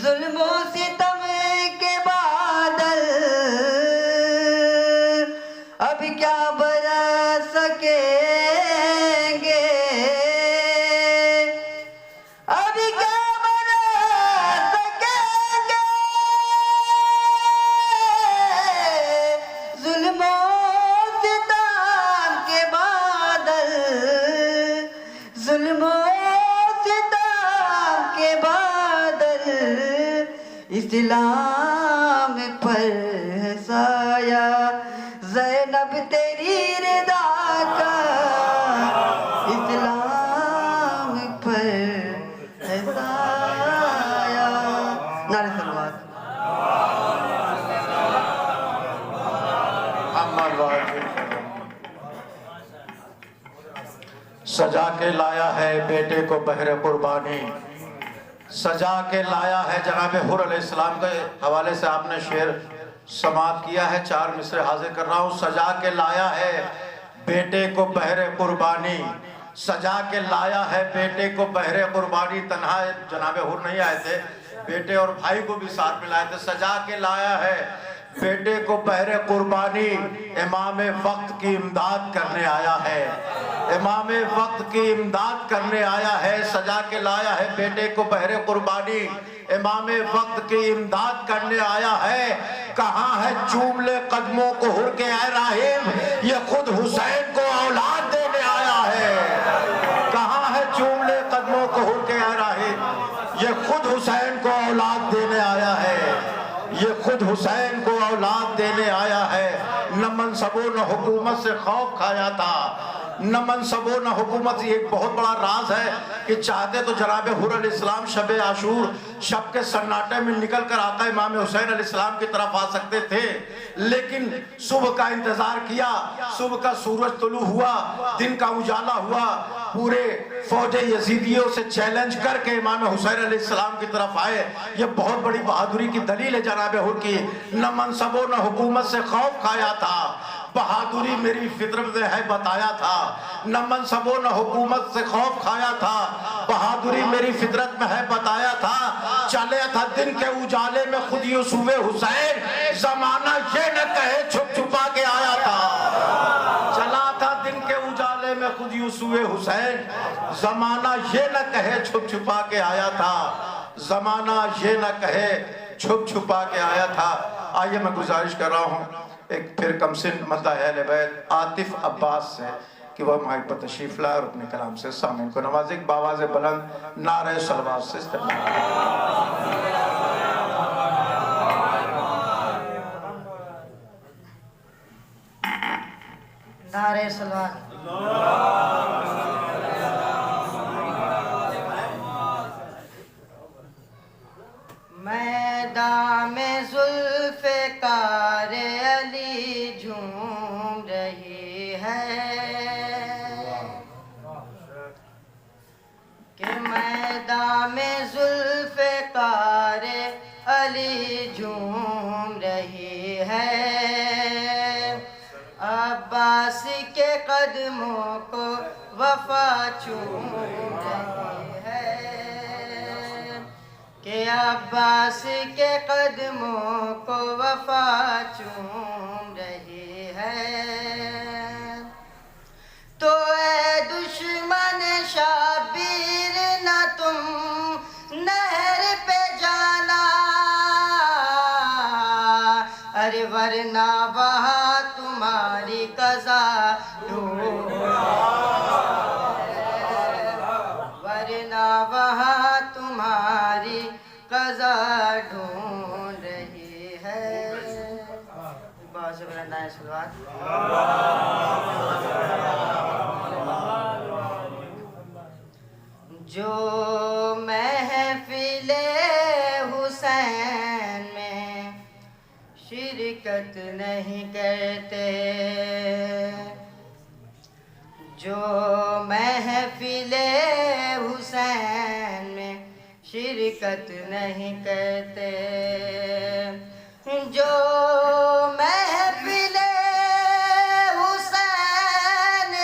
Speaker 8: ظلم و ستم کے بادل. اب کیا برس سکیں اسلام پر ہے سایہ زینب تیری رضا کا اسلام پر ہے سایہ نعرہ صلوات
Speaker 5: سجا کے لایا ہے بیٹے کو بہر قربانی سجا کے لایا ہے جناب حر علیہ السلام کے حوالے سے آپ نے شعر سماعت کیا ہے 4 مصرے حاضر کر رہا ہوں سجا کے لایا ہے بیٹے کو بہر قربانی سجا کے لایا ہے بیٹے کو بہر قربانی تنہا جناب حر نہیں آئے تھے بیٹے اور بھائی کو بھی ساتھ میں لائے تھے سجا کے لایا ہے بیٹے کو بہر قربانی امام وقت کی امداد کرنے آیا ہے امام وقت کی امداد کرنے آیا ہے سجا کے لایا ہے بیٹے کو بہر قربانی امام وقت کی امداد کرنے آیا ہے کہاں ہے چوم لے قدموں کو حر کے اے راہیم یہ خود حسین کو اولاد دینے آیا ہے کہاں ہے چوم لے قدموں کو حر کے اے راہیم یہ خود حسین کو اولاد دینے آیا ہے یہ خود حسین کو اولاد دینے آیا ہے نہ منصب و نہ حکومت سے خوف کھایا تھا نہ منصب و نہ حکومت یہ ایک بہت بڑا راز ہے کہ چاہتے تو جناب حر علیہ السلام شب عاشور شب کے سناٹے میں نکل کر آقا امام حسین علیہ السلام کی طرف آ سکتے تھے لیکن صبح کا انتظار کیا صبح کا سورج طلوع ہوا دن کا اجالا ہوا پورے فوج یزیدیوں سے چیلنج کر کے امام حسین علیہ السلام کی طرف آئے یہ بہت بڑی بہادری کی دلیل ہے جناب حر کی نہ منصب و نہ حکومت سے خوف کھایا تھا بہادری میری فطرت نے ہے بتایا تھا نہ منصب و نہ حکومت سے خوف کھایا تھا بہادری میری فطرت میں ہے بتایا تھا چلے تھا دن کے اجالے میں خود یوسف حسین زمانہ یہ نہ کہے چھپ چھپا کے آیا تھا چلا تھا دن کے اجالے میں خود یوسف حسین زمانہ یہ نہ کہے چھپ چھپا کے آیا تھا زمانہ یہ نہ کہے چھپ چھپا کے آیا تھا آئیے میں گزارش کر رہا ہوں ایک پھر کمسن مدہ اہل بیت عاطف عباس سے کہ وہ مائک پر تشریف لائے اور اپنے کلام سے سامعین کو نوازے باواز بلند نعرہ صلوات سے استقبال
Speaker 8: نعرہ صلوات میدان میں ذوالفقار علی جھوم رہی ہے کہ میدان میں ذوالفقار علی جھوم رہی ہے عباس کے قدموں کو وفا چوم رہی ہے کہ عباس کے قدموں کو وفا چوم رہی ہے تو اے دشمن شبیر نہ تم نہر پہ جانا ارے ورنہ وہاں تمہاری قضا ڈھونڈ ورنہ وہاں تمہاری قضا ڈھونڈ رہی ہے بہت شکریہ نعرہ صلوات جو محفل حسین میں شرکت نہیں کرتے جو محفل حسین میں شرکت نہیں کرتے جو محفل حسین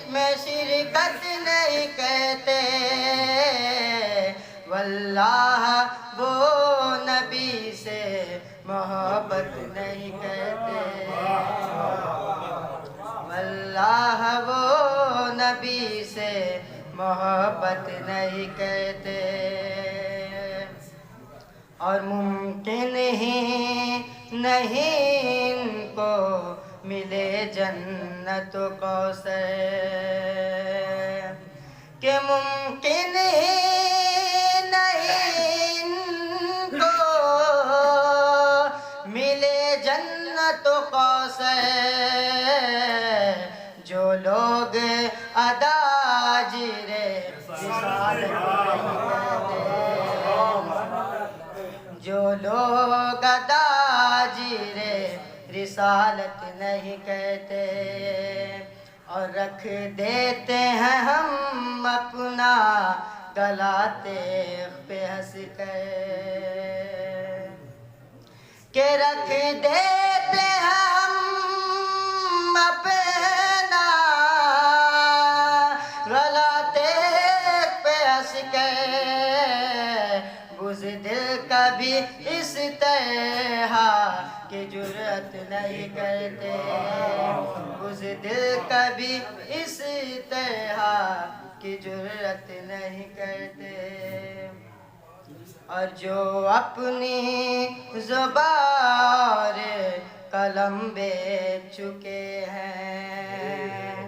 Speaker 8: میں شرکت نہیں کرتے واللہ وہ نبی سے محبت نہیں کرتے واللہ وہ نبی سے محبت نہیں کرتے اور ممکن ہی نہیں ان کو ملے جنت و کوثر کہ ممکن ہی نہیں جنت و قوسر جو لوگ اداجر رسالت جو لوگ اداجر رسالت نہیں کہتے اور رکھ دیتے ہیں ہم اپنا گلا تیغ پہ ہنس کر کہ رکھ دیتے ہیں ہم اپنا گلا تیغ پہ ہنس کر بزدل کبھی اس طرح کی جرأت نہیں کرتے بزدل کبھی اس طرح کی جرأت نہیں کرتے اور جو اپنی زبان قلم بیچ چکے ہیں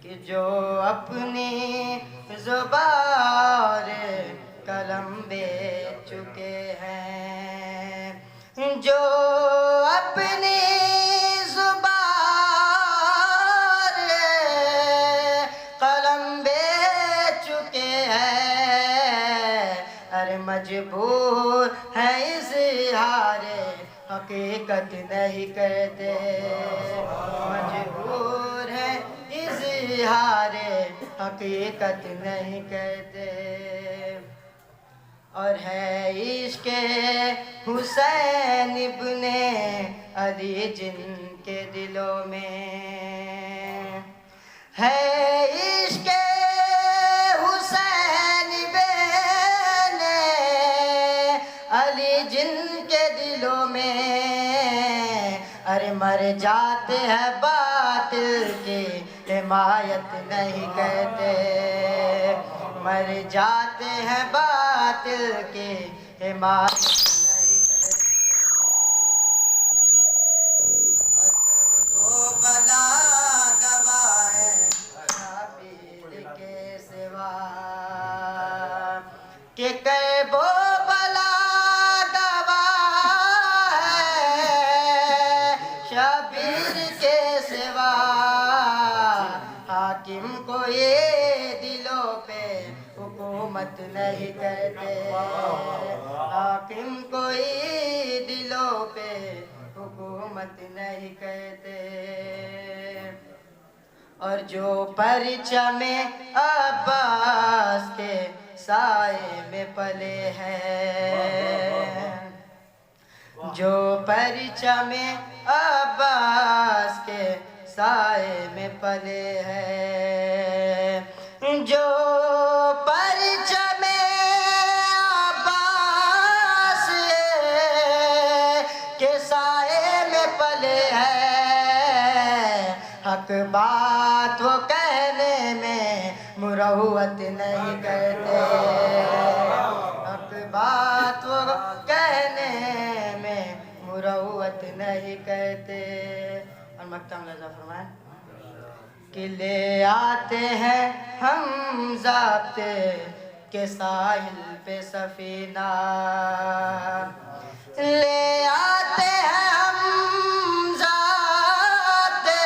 Speaker 8: کہ جو اپنی زبان قلم بیچ چکے ہیں جو اپنی زبان قلم بیچ چکے ہیں ارے مجبور ہے اظہار حقیقت نہیں کرتے مجبور ہے اظہار حقیقت نہیں کرتے اور ہے عشق حسین ابن علی جن کے دلوں میں ہے عشق حسین ابن علی جن کے دلوں میں ارے مر جاتے ہیں باطل کی حمایت نہیں کرتے مر جاتے ہیں باطل کی حمایت نہیں کرتے وہ بلا گواہ ہے پیر کے سوا کہ وہ بلا گواہ ہے شبیر کے سوا حاکم کو یہ دلوں پہ حکومت نہیں کرتے حاکم کوئی دلوں پہ حکومت نہیں کرتے اور جو پرچم عباس کے سائے میں پلے ہیں جو پرچم عباس کے سائے میں پلے ہیں جو پرچم عباس کے سائے میں پلے ہیں حق بات وہ کہنے میں مروت نہیں کرتے حق بات وہ کہنے میں مروت نہیں کرتے اور مکتم رضا فرمائیں کہ لے آتے ہیں ہم ضابطے کے ساحل پہ سفینہ لے آتے ہیں ہم ضابطے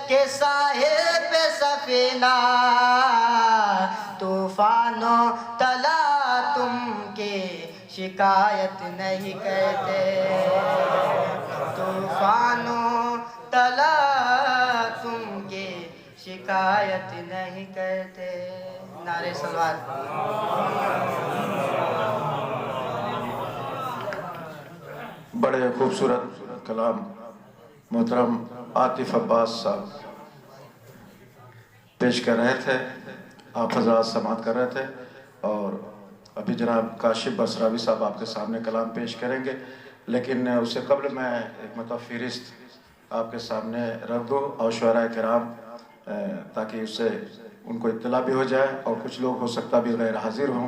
Speaker 8: کے ساحل پہ سفینہ طوفانوں تلا تم کی شکایت نہیں کرتے طوفانوں تلا تم کی شکایت نہیں کرتے نعرے صلوات
Speaker 5: بڑے خوبصورت کلام محترم عاطف عباس صاحب پیش کر رہے تھے آپ حضرات سماعت کر رہے تھے اور ابھی جناب کاشف بصراوی صاحب آپ کے سامنے کلام پیش کریں گے لیکن اس سے قبل میں ایک مرتبہ فہرست آپ کے سامنے رکھ دوں اور شعراء کرام تاکہ اس سے ان کو اطلاع بھی ہو جائے اور کچھ لوگ ہو سکتا بھی غیر حاضر ہوں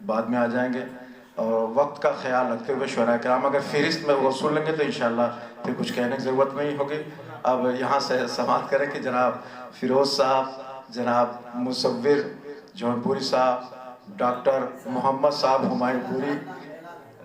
Speaker 5: بعد میں آ جائیں گے اور وقت کا خیال رکھتے ہوئے شعراء کرام اگر فہرست میں وہ سن لیں گے تو انشاءاللہ پھر کچھ کہنے کی ضرورت نہیں ہوگی اب یہاں سے سماعت کریں کہ جناب فیروز صاحب جناب مصور جون پوری صاحب ڈاکٹر محمد صاحب ہمایوں پوری